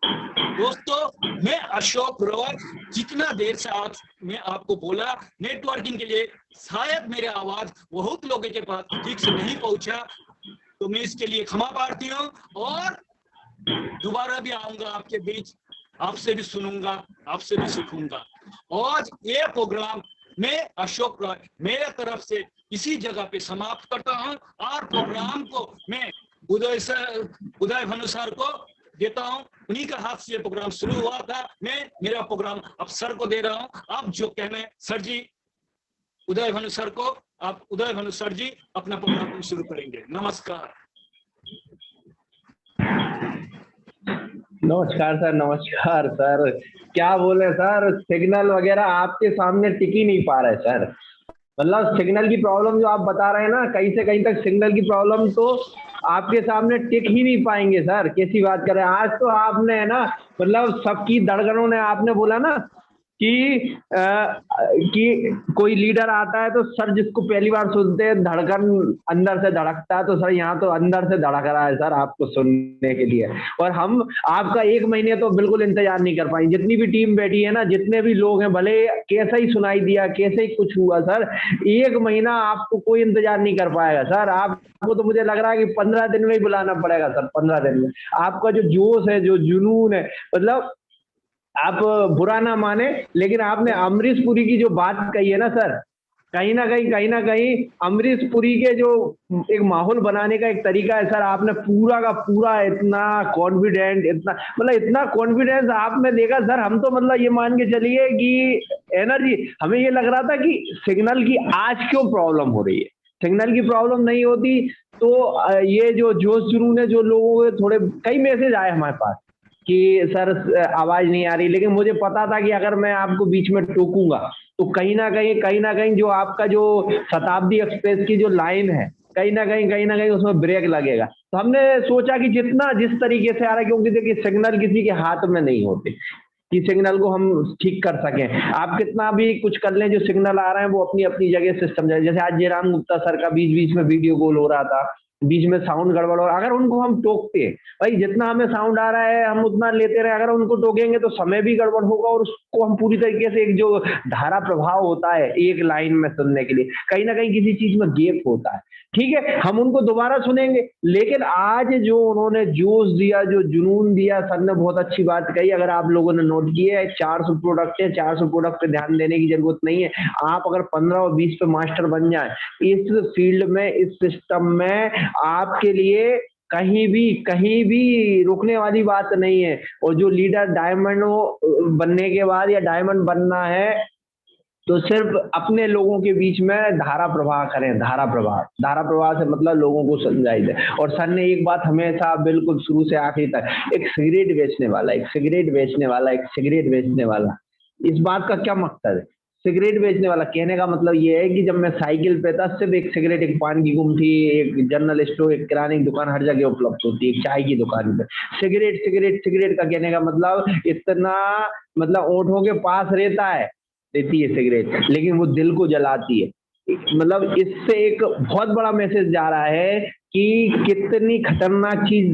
दोस्तों मैं अशोक ग्रोवर, जितना देर से आज मैं आपको बोला नेटवर्किंग के लिए शायद मेरे आवाज बहुत लोगों के पास ठीक से नहीं पहुंचा तो मैं इसके लिए क्षमा प्रार्थी हूँ और दोबारा भी आऊंगा आपके बीच, आपसे भी सुनूंगा, आपसे भी सीखूंगा। आज ये प्रोग्राम मैं अशोक रॉय मेरे तरफ से इसी जगह पे समाप्त करता हूं और प्रोग्राम को मैं उदय भानु सर को देता हूं। उन्हीं का हाथ से ये प्रोग्राम शुरू हुआ था। मैं मेरा प्रोग्राम अब सर को दे रहा हूं। आप जो कहना है सर जी, उदय भानु सर को, आप उदय भानु सर जी अपना प्रोग्राम शुरू करेंगे। नमस्कार। नमस्कार सर, नमस्कार सर। क्या बोले सर, सिग्नल वगैरह आपके सामने टिक ही नहीं पा रहे सर। मतलब सिग्नल की प्रॉब्लम जो आप बता रहे हैं ना, कहीं से कहीं तक सिग्नल की प्रॉब्लम तो आपके सामने टिक ही नहीं पाएंगे सर। कैसी बात कर रहे हैं। आज तो आपने है ना, मतलब सबकी धड़कनों ने, आपने बोला ना कि कोई लीडर आता है तो सर जिसको पहली बार सुनते हैं धड़कन अंदर से धड़कता है, तो सर यहाँ तो अंदर से धड़क रहा है सर आपको सुनने के लिए। और हम आपका 1 महीने तो बिल्कुल इंतजार नहीं कर पाएंगे। जितनी भी टीम बैठी है ना, जितने भी लोग हैं, भले कैसा ही सुनाई दिया, कैसे ही कुछ हुआ सर, 1 महीना आपको कोई इंतजार नहीं कर पाएगा सर। आपको तो मुझे लग रहा है कि 15 दिन में ही बुलाना पड़ेगा सर। 15 दिन में आपका जो जोश है, जो जुनून है, मतलब आप बुरा ना माने, लेकिन आपने अमरीश पुरी की जो बात कही है ना सर, कहीं ना कहीं अमरीश पुरी के जो एक माहौल बनाने का एक तरीका है सर, आपने पूरा का पूरा इतना कॉन्फिडेंट, इतना कॉन्फिडेंस आपने देखा सर। हम तो मतलब ये मान के चलिए कि एनर्जी, हमें ये लग रहा था कि सिग्नल की आज क्यों प्रॉब्लम हो रही है। सिग्नल की प्रॉब्लम नहीं होती तो ये जो जोश जुनून है, जो लोगों के थोड़े कई मैसेज आए हमारे पास कि सर आवाज नहीं आ रही, लेकिन मुझे पता था कि अगर मैं आपको बीच में टोकूंगा तो कहीं ना कहीं जो आपका जो शताब्दी एक्सप्रेस की जो लाइन है, कहीं ना कहीं उसमें ब्रेक लगेगा। तो हमने सोचा कि जितना जिस तरीके से आ रहा है, क्योंकि देखिए सिग्नल किसी के हाथ में नहीं होते कि सिग्नल को हम ठीक कर सकें। आप कितना भी कुछ कर लें, जो सिग्नल आ रहे हैं वो अपनी अपनी जगह सिस्टम जाए। जैसे आज जयराम गुप्ता सर का बीच में वीडियो कॉल हो रहा था, बीच में साउंड गड़बड़, और अगर उनको हम टोकते, भाई जितना हमें साउंड आ रहा है हम उतना लेते रहे, अगर उनको टोकेंगे तो समय भी गड़बड़ होगा और उसको हम पूरी तरीके से, एक जो धारा प्रभाव होता है एक लाइन में सुनने के लिए, कहीं ना कहीं किसी चीज में गैप होता है। ठीक है, हम उनको दोबारा सुनेंगे, लेकिन आज जो उन्होंने जोश दिया, जो जुनून दिया, सर ने बहुत अच्छी बात कही। अगर आप लोगों ने नोट किया है, 400 प्रोडक्ट है, 400 प्रोडक्ट पे ध्यान देने की जरूरत नहीं है। आप अगर 15 और 20 पे मास्टर बन जाए इस फील्ड में, इस सिस्टम में, आपके लिए कहीं भी रुकने वाली बात नहीं है। और जो लीडर डायमंड बनने के बाद या डायमंड बनना है तो सिर्फ अपने लोगों के बीच में धारा प्रवाह करें। धारा प्रवाह से मतलब लोगों को समझाई दे। और सर ने एक बात हमेशा बिल्कुल शुरू से आखिरी तक, एक सिगरेट बेचने वाला, इस बात का क्या मकसद है? सिगरेट बेचने वाला कहने का मतलब ये है कि जब मैं साइकिल पे था, सिर्फ एक सिगरेट, एक पान की गुमटी, एक जनरल स्टोर, एक किराने की दुकान हर जगह उपलब्ध होती है, एक चाय की दुकान पे सिगरेट का कहने का मतलब इतना, मतलब ओंठों के पास रहती है सिगरेट, लेकिन वो दिल को जलाती है। मतलब इससे एक बहुत बड़ा मैसेज जा रहा है कि कितनी खतरनाक चीज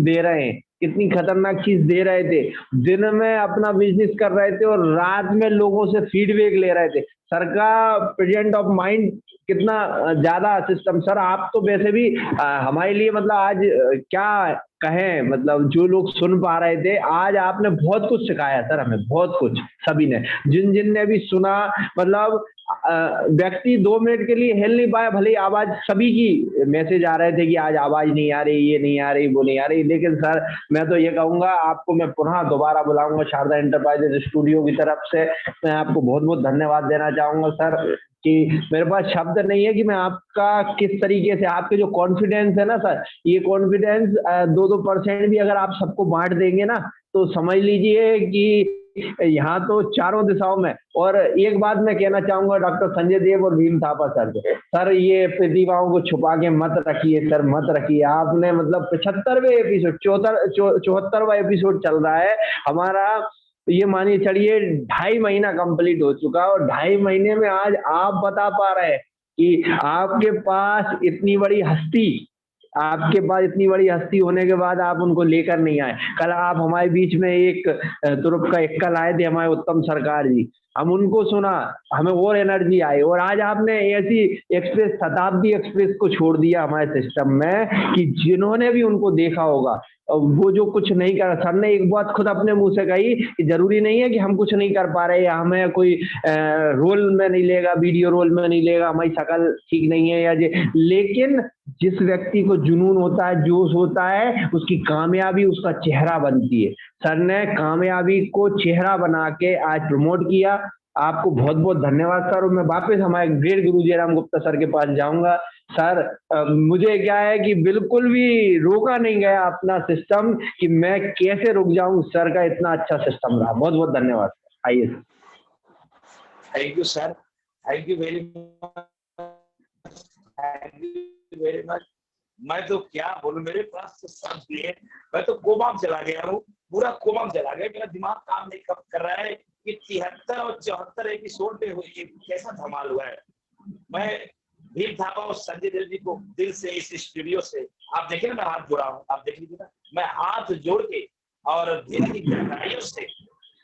दे रहे थे। दिन में अपना बिजनेस कर रहे थे और रात में लोगों से फीडबैक ले रहे थे। सर का प्रेजेंट ऑफ माइंड कितना ज्यादा सिस्टम। सर आप तो वैसे भी हमारे लिए मतलब आज क्या कहें, मतलब जो लोग सुन पा रहे थे, आज आपने बहुत कुछ सिखाया सर, हमें बहुत कुछ, सभी ने, जिन जिन ने भी सुना, मतलब व्यक्ति 2 मिनट के लिए हिल नहीं पाया, भले ही आवाज सभी की मैसेज आ रहे थे कि आज आवाज नहीं आ रही, ये नहीं आ रही, वो नहीं आ रही, लेकिन सर मैं तो ये कहूंगा, आपको मैं पुनः दोबारा बुलाऊंगा शारदा इंटरप्राइजेज स्टूडियो की तरफ से। मैं आपको बहुत बहुत धन्यवाद देना चाहूंगा सर, कि मेरे पास शब्द नहीं है कि मैं आपका किस तरीके से, आपके जो कॉन्फिडेंस है ना सर, ये कॉन्फिडेंस 2-2% भी अगर आप सबको बांट देंगे ना, तो समझ लीजिए कि यहाँ तो चारों दिशाओं में। और एक बात मैं कहना चाहूंगा डॉक्टर संजय देव और भीम थापा सर से, सर ये प्रतिभाओं को छुपा के मत रखिए सर, मत रखिए। आपने मतलब 75वें एपिसोड, 74वां एपिसोड चल रहा है हमारा, ये मानिए चलिए 2.5 महीना कंप्लीट हो चुका है, और 2.5 महीने में आज आप बता पा रहे हैं कि आपके पास इतनी बड़ी हस्ती, आपके पास इतनी बड़ी हस्ती होने के बाद आप उनको लेकर नहीं आए। कल आप हमारे बीच में एक तुरुप का एक्का लाए थे, हमारे उत्तम सरकार जी, हम उनको सुना, हमें और एनर्जी आई, और आज आपने ऐसी एक्सप्रेस, शताब्दी एक्सप्रेस को छोड़ दिया हमारे सिस्टम में, कि जिन्होंने भी उनको देखा होगा, वो जो कुछ नहीं कर, सर ने एक बात खुद अपने मुंह से कही कि जरूरी नहीं है कि हम कुछ नहीं कर पा रहे, या हमें कोई रोल में नहीं लेगा, वीडियो रोल में नहीं लेगा, हमारी शक्ल ठीक नहीं है या लेकिन जिस व्यक्ति को जुनून होता है, जोश होता है, उसकी कामयाबी उसका चेहरा बनती है। सर ने कामयाबी को चेहरा बना के आज प्रमोट किया। आपको बहुत बहुत धन्यवाद सर। और मैं वापस हमारे ग्रेट गुरु जयराम गुप्ता सर के पास जाऊंगा। सर मुझे क्या है कि बिल्कुल भी रोका नहीं गया अपना सिस्टम, कि मैं कैसे रुक जाऊं, सर का इतना अच्छा सिस्टम रहा। बहुत बहुत धन्यवाद। आइए sir. Thank you sir, thank you very much, thank you very much. मैं तो क्या बोलूं, मेरे पास तो शब्द नहीं है, मैं तो कोमा में चला गया हूँ, पूरा कोमा में चला गया, मेरा दिमाग काम नहीं कर रहा है कि 73 और 74 एपिसोड पे हुई कैसा धमाल हुआ है। मैं भीम थापा और संजय देव जी को दिल से इस स्टूडियो से, आप देखे ना मैं हाथ जोड़ा हूँ, आप देख लीजिए ना, मैं हाथ जोड़ के और दिल की गहराइयों से।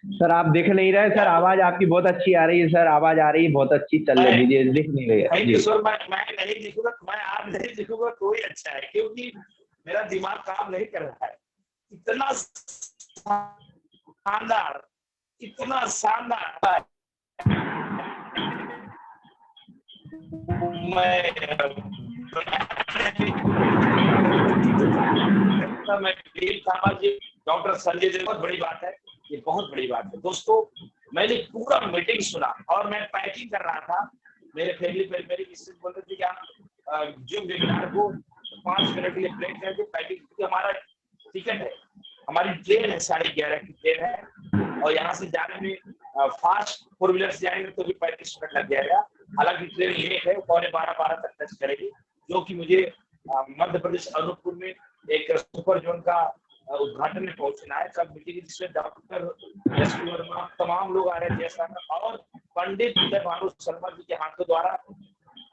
सर आप दिख नहीं रहे सर, आवाज आपकी बहुत अच्छी आ रही है सर, आवाज आ रही है बहुत अच्छी, चल रही है, दिख नहीं रही है। Thank you sir. मैं नहीं दिखूंगा, मैं आज नहीं दिखूंगा तो ही अच्छा है, क्योंकि मेरा दिमाग काम नहीं कर रहा है। इतना शानदार, इतना शानदार, मैं भीम थापा जी, डॉक्टर संजय देव, बहुत बड़ी बात है, ये बहुत बड़ी बात है दोस्तों। मैंने पूरा मीटिंग सुना और मैं पैकिंग कर रहा था, मेरे फैमिली पे मेरी मिसेज बोल रही थी कि आप जो वेबिनार को 5 मिनट के लिए ब्रेक करके पैकिंग, क्योंकि हमारा टिकट है, हमारी ट्रेन है, 11:30 की ट्रेन है, और यहाँ से जाने में फास्ट 4 व्हीलर से जाएंगे तो भी 35 मिनट लग जाएगा। हालांकि ट्रेन लेट है, 12:45 तक टच करेगी, जो कि मुझे मध्य प्रदेश अनूपपुर में एक सुपर जोन का उद्घाटन में पहुंचना है। कल मीटिंग जिसमें डॉक्टर एस.पी. वर्मा, तमाम लोग आ रहे थे ऐसा, और पंडित उदय भानु शर्मा जी के हाथों द्वारा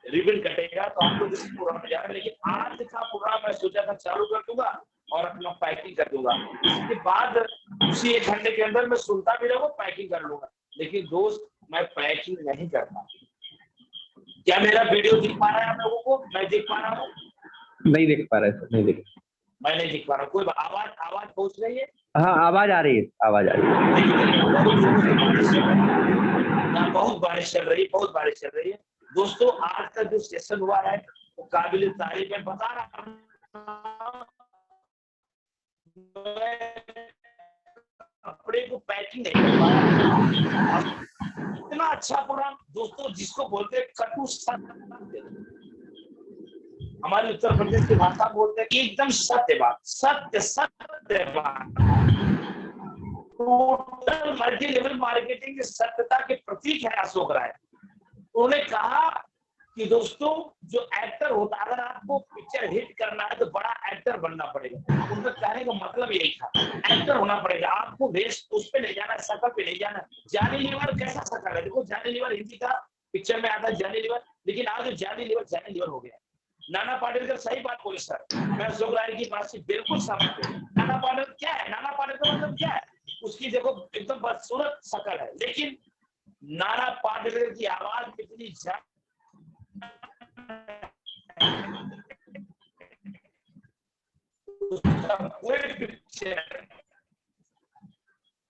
रिबन कटेगा, तो हम लोग इस प्रोग्राम में जा रहे हैं। लेकिन आज का प्रोग्राम मैं सोचा था चालू कर दूंगा और अपना पैकिंग कर दूंगा, इसके बाद उसी 1 घंटे के अंदर मैं सुनता भी रहूंगा, पैकिंग कर लूंगा। लेकिन दोस्त मैं पैकिंग नहीं करता। क्या मेरा वीडियो दिख पा रहा है आप लोगों को? मैं दिख पा रहा हूँ? नहीं दिख पा रहा है सर, नहीं दिख, मैं नहीं दिख पा रहा हूँ। कोई आवाज पहुंच रही है? हाँ आवाज आ रही है, आवाज आ रही है। बहुत बारिश चल रही है, बहुत बारिश चल रही है दोस्तों। आज का जो सेशन हुआ है वो काबिल तारीफ है। बता रहा हूँ कपड़े को पैकिंग नहीं कर पाया। इतना अच्छा प्रोग्राम दोस्तों, जिसको बोलते हैं कटु सत्य, हमारे उत्तर प्रदेश की भाषा बोलते हैं एकदम सत्य बात, सत्य बात। टोटल मल्टी लेवल मार्केटिंग की सत्यता के प्रतीक है अशोक राय। उन्होंने कहा कि दोस्तों जो एक्टर होता, अगर आपको पिक्चर हिट करना है तो बड़ा एक्टर बनना पड़ेगा। उनका कहने का मतलब यही था, एक्टर होना पड़ेगा, आपको वेस्ट उस पे नहीं जाना, शकल पे नहीं जाना। जानी लीवर कैसा शकल है, देखो जानी लीवर हिंदी का पिक्चर में आता है जानी लीवर, लेकिन आज जानी लीवर हो गया। नाना पाटेकर सही बात बोले सर, मैं अशोक राय की बात से बिल्कुल सहमत हूँ। नाना पाटेकर क्या है, नाना पाटेकर मतलब क्या है, उसकी देखो एकदम बदसूरत शकल है, लेकिन नाना पाटेकर की आवाज कितनी उसका कोई पिक्चर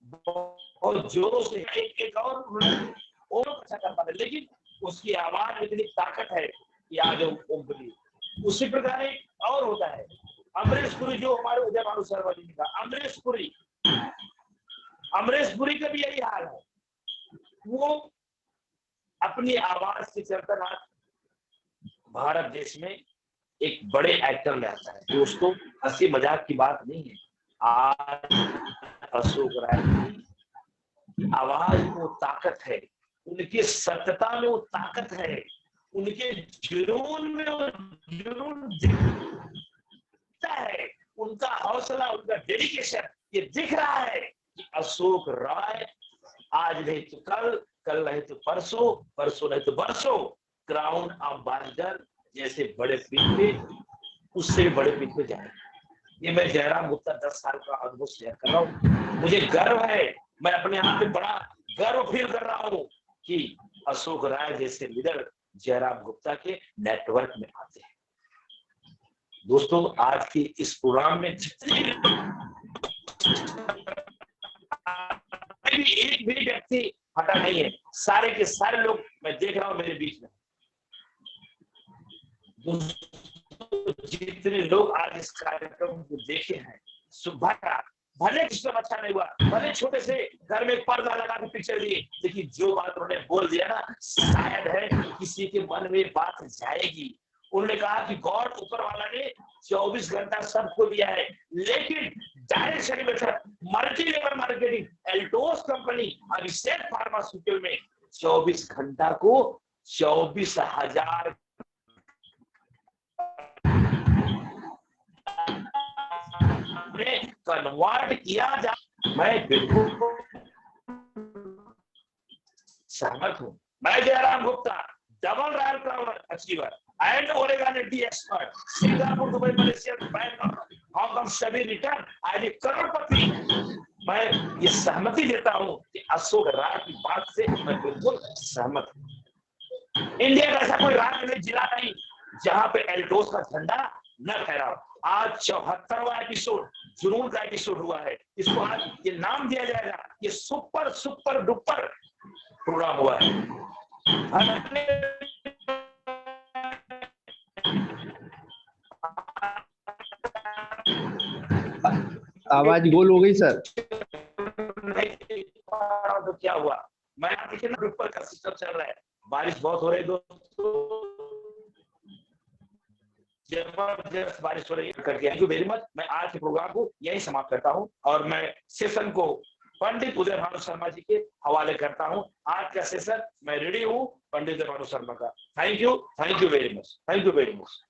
बहुत जोरों से एक और अच्छा कर पाते, लेकिन उसकी आवाज में इतनी ताकत है कि आज वो बोली। उसी प्रकार एक और होता है अमरीश पुरी, जो हमारे उदय भानु शर्मा जी ने कहा, अमरीश पुरी का भी यही हाल है। वो अपनी आवाज से चलकर आज भारत देश में एक बड़े एक्टर में आता है। दोस्तों, हंसी मजाक की बात नहीं है। आज अशोक राय की आवाज में वो ताकत है, उनकी सत्यता में वो ताकत है, उनके जुनून में वो जुनून दिखता है, उनका हौसला, उनका डेडिकेशन ये दिख रहा है कि अशोक राय आज नहीं तो कल, कल नहीं तो परसों, परसों नहीं तो बरसों क्राउन एम्बेसडर जैसे बड़े पीठ पे, उससे बड़े पीठ पे जाएंगे। ये मैं जयराम गुप्ता 10 साल का अनुभव शेयर कर रहा हूँ। मुझे गर्व है, मैं अपने आप में बड़ा गर्व फील कर रहा हूँ कि अशोक राय जैसे लीडर जयराम गुप्ता के नेटवर्क में आते हैं। दोस्तों, आज की इस प्रोग्राम में जितने एक भी व्यक्ति हटा नहीं है, सारे के सारे लोग मैं देख रहा हूं मेरे बीच में। जितने लोग आज इस कार्यक्रम को देखे हैं, सुबह भले सिस्टम अच्छा नहीं हुआ, भले छोटे से घर में एक पर्दा लगा के पिक्चर दिए, लेकिन जो बात उन्होंने बोल दिया ना, शायद है किसी के मन में बात जाएगी। उन्होंने कहा कि गॉड ऊपर वाला ने 24 घंटा सबको दिया है, लेकिन direction method, multi level marketing, Eltos company, Abhishek pharmaceutical में 24 घंटा को 24,000 कन्वर्ट किया जा। मैं बिल्कुल सहमत हूं। मैं Jairam Gupta, double royal crown achiever and Oregon expert, Singapore, Dubai, Malaysia, Bangkok, Hong Kong सभी रिटर्न आज करोड़पति। मैं ये सहमति देता हूं कि अशोक राय की बात से मैं बिल्कुल सहमत हूं। इंडिया का ऐसा कोई राज्य नहीं, जिला नहीं जहां पे एल्टोस का झंडा न फहरा। आज 74वां एपिसोड जुनून का एपिसोड हुआ है। इसको आज ये नाम दिया जाएगा, ये सुपर सुपर डुपर प्रोग्राम हुआ है। आवाज गोल हो गई सर। तो क्या हुआ, मैं देखिए ना, डुपर का सिस्टम चल रहा है, बारिश बहुत हो रही है दोस्तों, जबरदस्त बारिश हो रही है करके। Thank you very much. मैं आज के प्रोग्राम को यही समाप्त करता हूं और मैं सेशन को पंडित उदय भानु शर्मा जी के हवाले करता हूं। आज का सेशन मैं रेडी हूं पंडित उदय भानु शर्मा का। Thank you very much, thank you very much.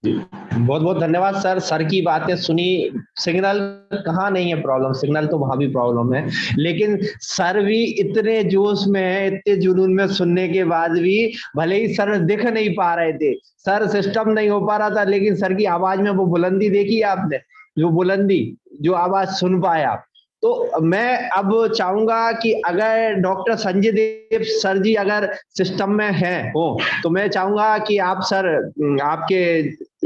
बहुत बहुत धन्यवाद सर। सर की बातें सुनी, सिग्नल कहाँ नहीं है प्रॉब्लम, सिग्नल तो वहां भी प्रॉब्लम है, लेकिन सर भी इतने जोश में है, इतने जुनून में सुनने के बाद भी, भले ही सर दिख नहीं पा रहे थे, सर सिस्टम नहीं हो पा रहा था, लेकिन सर की आवाज में वो बुलंदी देखी आपने, जो बुलंदी, जो आवाज सुन पाया। तो मैं अब चाहूंगा कि अगर डॉक्टर संजय देव सर जी अगर सिस्टम में हैं हो, तो मैं चाहूंगा कि आप सर, आपके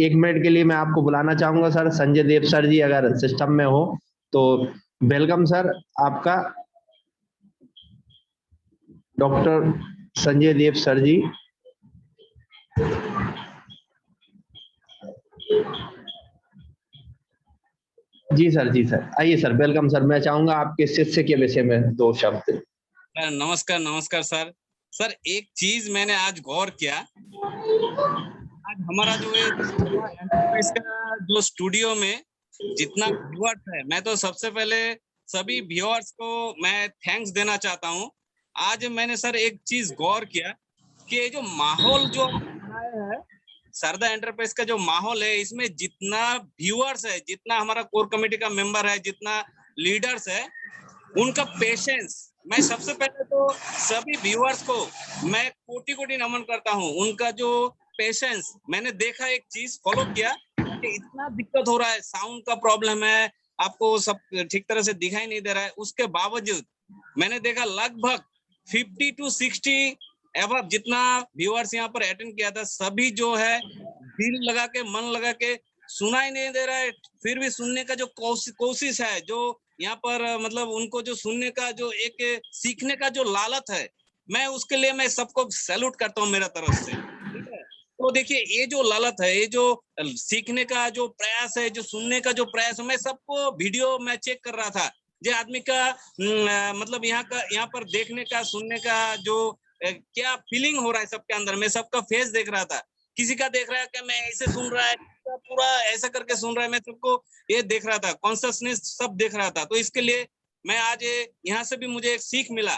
1 मिनट के लिए मैं आपको बुलाना चाहूंगा सर। संजय देव सर जी अगर सिस्टम में हो तो वेलकम सर आपका, डॉक्टर संजय देव सर जी। जी सर, आइए सर, वेलकम सर। मैं चाहूंगा आपके शिष्य के विषय में 2 शब्द। नमस्कार सर। एक चीज मैंने आज गौर किया, आज हमारा जो इसका जो स्टूडियो में जितना व्यूअर्स है, मैं तो सबसे पहले सभी व्यूअर्स को मैं थैंक्स देना चाहता हूँ। आज मैंने सर एक चीज गौर किया कि ये जो माहौल जो बनाया है, शारदा एंटरप्राइज का जो माहौल है, इसमें जितना व्यूअर्स है, जितना हमारा कोर कमेटी का मेंबर है, जितना लीडर्स है, उनका पेशेंस, मैं सबसे पहले तो सभी व्यूअर्स को मैं कोटि नमन करता हूं। उनका जो पेशेंस, मैंने देखा, एक चीज फॉलो किया कि इतना दिक्कत हो रहा है, साउंड का प्रॉब्लम है, आपको सब ठीक तरह से दिखाई नहीं दे रहा है, उसके बावजूद मैंने देखा लगभग 50 to 60 एवं जितना व्यूअर्स यहाँ पर अटेंड किया था, सभी जो है दिल लगा के, मन लगा के सुनाई नहीं दे रहा है, फिर भी सुनने का जो कोशिश है, जो यहाँ पर मतलब उनको जो सुनने का जो एक सीखने का जो लालच है, मैं उसके लिए मैं सबको सैल्यूट करता हूँ मेरा तरफ से, ठीक है। तो देखिए ये जो लालच है, ये जो सीखने का जो प्रयास है, जो सुनने का जो प्रयास है, मैं सबको वीडियो में चेक कर रहा था, जो आदमी का मतलब यहाँ पर देखने का सुनने का जो क्या फीलिंग हो रहा है सबके अंदर, मैं सबका फेस देख रहा था। किसी का देख रहा है कि मैं ऐसे सुन रहा है, पूरा ऐसा करके सुन रहा है, मैं सबको ये देख रहा था, कॉन्शियसनेस सब देख रहा था। तो इसके लिए मैं आज यहाँ से भी मुझे एक सीख मिला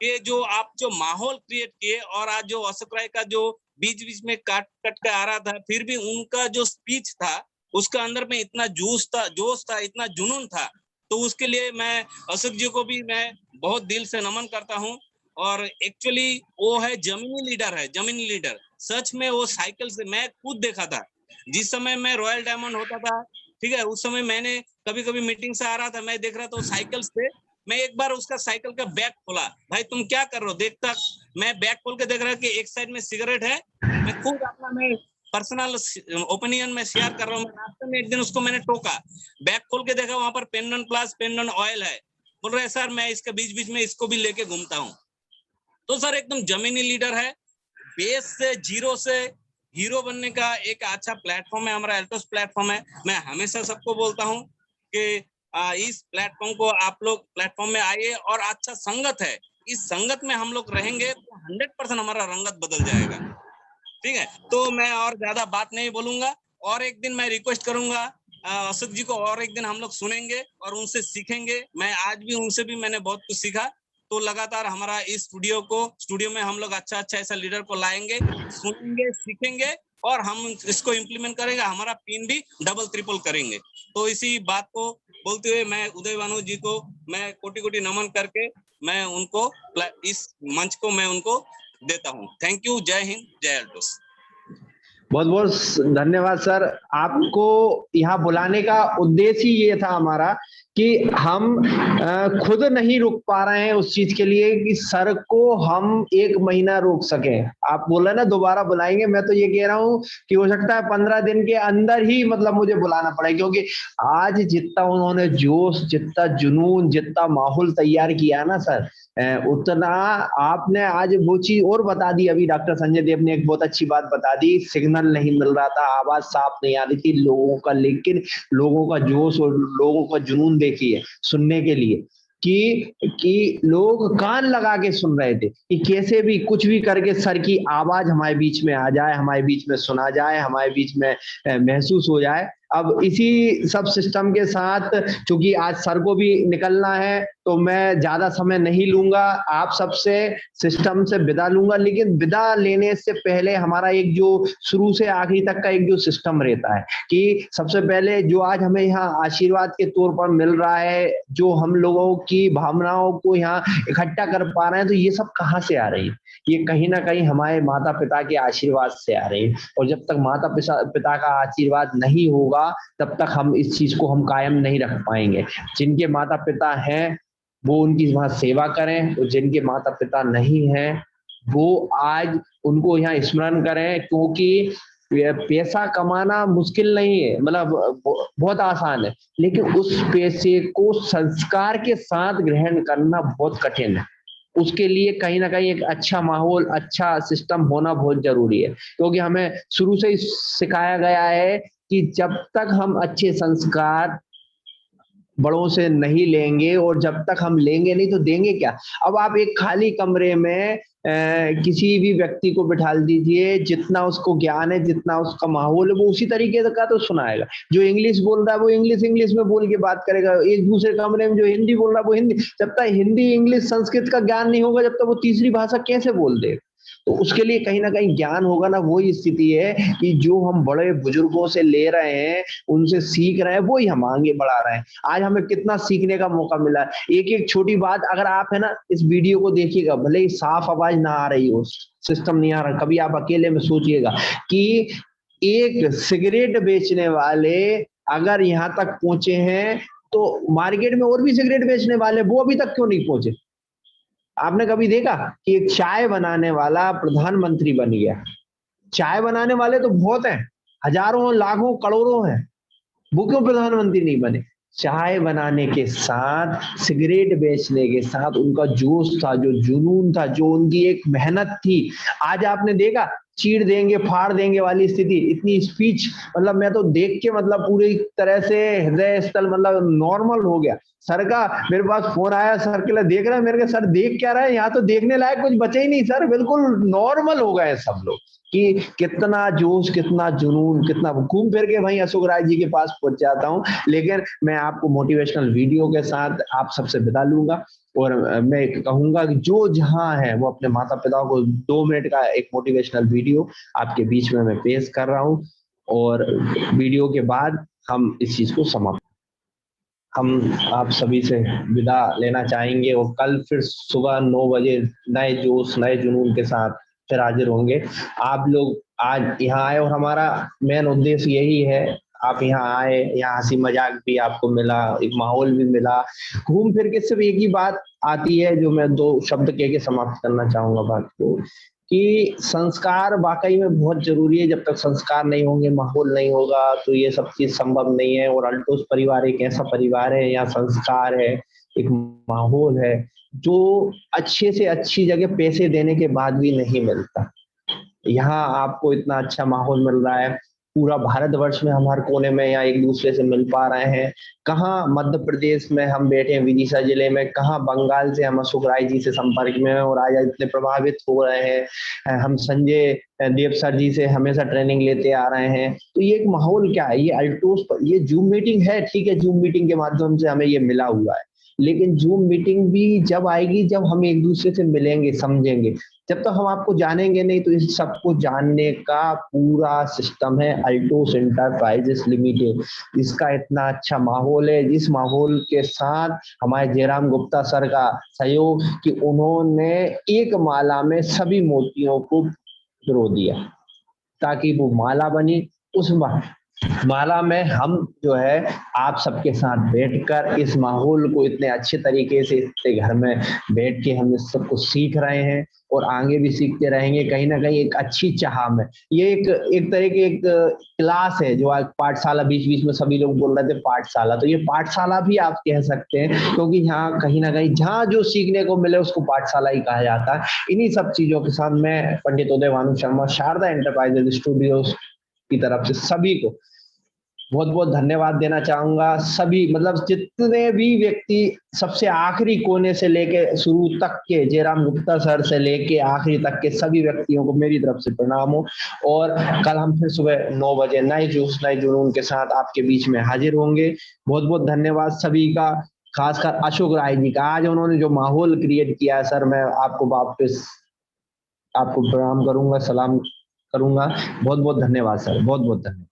कि जो आप जो माहौल क्रिएट किए, और आज जो अशोक राय का जो बीच बीच में काट के आ रहा था, फिर भी उनका जो स्पीच था उसका अंदर में इतना जोश था, इतना जुनून था। तो उसके लिए मैं अशोक जी को भी मैं बहुत दिल से नमन करता हूँ। और एक्चुअली वो है जमीनी लीडर। सच में वो साइकिल से मैं खुद देखा था, जिस समय मैं रॉयल डायमंड होता था, ठीक है, उस समय मैंने कभी कभी मीटिंग से आ रहा था, मैं देख रहा था साइकिल से, मैं एक बार उसका साइकिल का बैग खोला, भाई तुम क्या कर रहे हो, देखता मैं बैग खोल के देख रहा कि एक साइड में सिगरेट है। मैं खुद अपना मैं पर्सनल ओपिनियन में शेयर कर रहा हूँ। रास्ते में एक दिन उसको मैंने टोका, बैग खोल के देखा वहां पर पेंडन प्लस पेंडन ऑयल है। बोल रहे सर मैं इसके बीच बीच में इसको भी लेके घूमता हूँ। तो सर एकदम जमीनी लीडर है, बेस से जीरो से हीरो बनने का एक अच्छा प्लेटफॉर्म है हमारा एल्टोस प्लेटफॉर्म है। मैं हमेशा सबको बोलता हूँ कि इस प्लेटफॉर्म को आप लोग प्लेटफॉर्म में आइए, और अच्छा संगत है, इस संगत में हम लोग रहेंगे तो 100% हमारा रंगत बदल जाएगा, ठीक है। तो मैं और ज्यादा बात नहीं बोलूंगा, और एक दिन मैं रिक्वेस्ट करूंगा अशोक जी को, और एक दिन हम लोग सुनेंगे और उनसे सीखेंगे। मैं आज भी उनसे भी मैंने बहुत कुछ सीखा। तो लगातार हमारा इस स्टूडियो में हम लोग अच्छा ऐसा लीडर को लाएंगे, सुनेंगे, सीखेंगे, और हम इसको इम्प्लीमेंट करेंगे, हमारा पिन भी डबल ट्रिपल करेंगे। तो इसी बात को बोलते हुए मैं उदय भानु जी को मैं कोटि कोटि नमन करके मैं उनको इस मंच को मैं उनको देता हूँ। Thank you. जय हिंद, जय एल्टोस। बहुत बहुत धन्यवाद सर। आपको यहाँ बुलाने का उद्देश्य ही ये था हमारा कि हम खुद नहीं रुक पा रहे हैं उस चीज के लिए कि सर को हम 1 महीना रोक सकें। आप बोल रहे ना दोबारा बुलाएंगे, मैं तो ये कह रहा हूँ कि हो सकता है 15 दिन के अंदर ही मतलब मुझे बुलाना पड़े, क्योंकि आज जितना उन्होंने जोश, जितना जुनून, जितना माहौल तैयार किया ना सर, उतना आपने आज वो चीज और बता दी। अभी डॉक्टर संजय देव ने एक बहुत अच्छी बात बता दी, सिग्नल नहीं मिल रहा था, आवाज साफ नहीं आ रही थी लोगों का, लेकिन लोगों का जोश और लोगों का जुनून देखिए सुनने के लिए कि लोग कान लगा के सुन रहे थे कि कैसे भी कुछ भी करके सर की आवाज हमारे बीच में आ जाए, हमारे बीच में सुना जाए, हमारे बीच में महसूस हो जाए। अब इसी सब सिस्टम के साथ क्योंकि आज सर को भी निकलना है तो मैं ज्यादा समय नहीं लूंगा, आप सबसे सिस्टम से विदा लूंगा। लेकिन विदा लेने से पहले हमारा एक जो शुरू से आखिरी तक का एक जो सिस्टम रहता है कि सबसे पहले जो आज हमें यहाँ आशीर्वाद के तौर पर मिल रहा है, जो हम लोगों की भावनाओं को यहाँ इकट्ठा कर पा रहे हैं, तो ये सब कहाँ से आ रही है? ये कहीं ना कहीं हमारे माता पिता के आशीर्वाद से आ रही है। और जब तक माता पिता का आशीर्वाद नहीं होगा तब तक हम इस चीज को हम कायम नहीं रख पाएंगे। जिनके माता पिता हैं वो उनकी वहां सेवा करें, और जिनके माता पिता नहीं हैं वो आज उनको यहाँ स्मरण करें, क्योंकि पैसा कमाना मुश्किल नहीं है, मतलब बहुत आसान है, लेकिन उस पैसे को संस्कार के साथ ग्रहण करना बहुत कठिन है। उसके लिए कहीं ना कहीं एक अच्छा माहौल, अच्छा सिस्टम होना बहुत जरूरी है, क्योंकि हमें शुरू से ही सिखाया गया है कि जब तक हम अच्छे संस्कार बड़ों से नहीं लेंगे और जब तक हम लेंगे नहीं तो देंगे क्या। अब आप एक खाली कमरे में किसी भी व्यक्ति को बिठा दीजिए, जितना उसको ज्ञान है, जितना उसका माहौल है, वो उसी तरीके का तो सुनाएगा। जो इंग्लिश बोल रहा है वो इंग्लिश में बोल के बात करेगा, एक दूसरे कमरे में जो हिंदी बोल रहा है वो हिंदी। जब तक हिंदी, इंग्लिश, संस्कृत का ज्ञान नहीं होगा, जब तक वो तीसरी भाषा कैसे बोल देगा? तो उसके लिए कहीं ना कहीं ज्ञान होगा ना। वही स्थिति है कि जो हम बड़े बुजुर्गों से ले रहे हैं, उनसे सीख रहे हैं, वही हम आगे बढ़ा रहे हैं। आज हमें कितना सीखने का मौका मिला है। एक एक छोटी बात अगर आप है ना इस वीडियो को देखिएगा, भले ही साफ आवाज ना आ रही हो, सिस्टम नहीं आ रहा, कभी आप अकेले में सोचिएगा कि एक सिगरेट बेचने वाले अगर यहाँ तक पहुंचे हैं तो मार्केट में और भी सिगरेट बेचने वाले वो अभी तक क्यों नहीं पहुंचे? आपने कभी देखा कि एक चाय बनाने वाला प्रधानमंत्री बन गया? चाय बनाने वाले तो बहुत हैं, हजारों लाखों करोड़ों हैं, वो क्यों प्रधानमंत्री नहीं बने? चाय बनाने के साथ, सिगरेट बेचने के साथ उनका जोश था, जो जुनून था, जो उनकी एक मेहनत थी। आज आपने देखा चीर देंगे फाड़ देंगे वाली स्थिति, इतनी स्पीच, मतलब मैं तो देख के मतलब पूरी तरह से हृदय स्थल मतलब नॉर्मल हो गया। सर का मेरे पास फोन आया, सर के लिए देख रहे हैं, मेरे के सर देख क्या रहे हैं, यहाँ तो देखने लायक कुछ बचे ही नहीं सर, बिल्कुल नॉर्मल हो गए सब लोग कि कितना जोश, कितना जुनून, कितना। घूम फिर के भाई अशोक राय जी के पास पहुंच जाता हूँ, लेकिन मैं आपको मोटिवेशनल वीडियो के साथ आप सबसे विदा लूंगा और मैं कहूंगा कि जो जहां है वो अपने माता पिता को 2 मिनट का एक मोटिवेशनल वीडियो आपके बीच में मैं पेश कर रहा हूं और वीडियो के बाद हम इस चीज को समाप्त, हम आप सभी से विदा लेना चाहेंगे और कल फिर सुबह 9 बजे नए जोश, नए जुनून के साथ फिर हाजिर होंगे। आप लोग आज यहाँ आए और हमारा मेन उद्देश्य यही है, आप यहाँ आए, यहाँ हंसी मजाक भी आपको मिला, एक माहौल भी मिला। घूम फिर के सिर्फ एक ही बात आती है जो मैं 2 शब्द कह के समाप्त करना चाहूंगा बात को, कि संस्कार वाकई में बहुत जरूरी है। जब तक संस्कार नहीं होंगे, माहौल नहीं होगा, तो ये सब चीज संभव नहीं है। और अल्टोस परिवार एक ऐसा परिवार है, यहाँ संस्कार है, एक माहौल है जो अच्छे से अच्छी जगह पैसे देने के बाद भी नहीं मिलता। यहाँ आपको इतना अच्छा माहौल मिल रहा है, पूरा भारतवर्ष में हम हर कोने में यहाँ एक दूसरे से मिल पा रहे हैं। कहाँ मध्य प्रदेश में हम बैठे हैं विदिशा जिले में, कहाँ बंगाल से हम अशोक राय जी से संपर्क में हैं और आज इतने प्रभावित हो रहे हैं। हम संजय देव सर जी से हमेशा ट्रेनिंग लेते आ रहे हैं। तो ये एक माहौल क्या है, ये अल्टोस पर ये जूम मीटिंग है, ठीक है, जूम मीटिंग के माध्यम से हमें ये मिला हुआ है, लेकिन जूम मीटिंग भी जब आएगी जब हम एक दूसरे से मिलेंगे, समझेंगे। जब तक हम आपको जानेंगे नहीं, तो इस सबको जानने का पूरा सिस्टम है अल्टोस एंटरप्राइजेस लिमिटेड। इसका इतना अच्छा माहौल है, जिस माहौल के साथ हमारे जयराम गुप्ता सर का सहयोग कि उन्होंने एक माला में सभी मोतियों को पिरो दिया ताकि वो माला बनी। उस माला में हम जो है आप सबके साथ बैठकर इस माहौल को इतने अच्छे तरीके से इतने घर में बैठ के हम इस सब कुछ सीख रहे हैं और आगे भी सीखते रहेंगे, कहीं ना कहीं एक अच्छी चाह में। ये एक तरह की एक क्लास है जो आज पाठशाला, बीच बीच में सभी लोग बोल रहे थे पाठशाला, तो ये पाठशाला भी आप कह सकते हैं, क्योंकि यहाँ कहीं ना कहीं जहाँ जो सीखने को मिले उसको पाठशाला ही कहा जाता है। इन्हीं सब चीजों के साथ मैं पंडित उदय भानु शर्मा, शारदा एंटरप्राइजेज स्टूडियोज की तरफ से सभी को बहुत बहुत धन्यवाद देना चाहूंगा। सभी मतलब जितने भी व्यक्ति सबसे आखिरी कोने से लेके शुरू तक के, जयराम गुप्ता सर से लेके आखिरी तक के सभी व्यक्तियों को मेरी तरफ से प्रणाम हो। और कल हम फिर सुबह 9 बजे नए जोश, नए जुनून के साथ आपके बीच में हाजिर होंगे। बहुत बहुत धन्यवाद सभी का, खासकर अशोक राय जी का। आज उन्होंने जो माहौल क्रिएट किया है सर, मैं आपको वापस आपको प्रणाम करूंगा, सलाम करूंगा। बहुत बहुत धन्यवाद सर, बहुत बहुत धन्यवाद।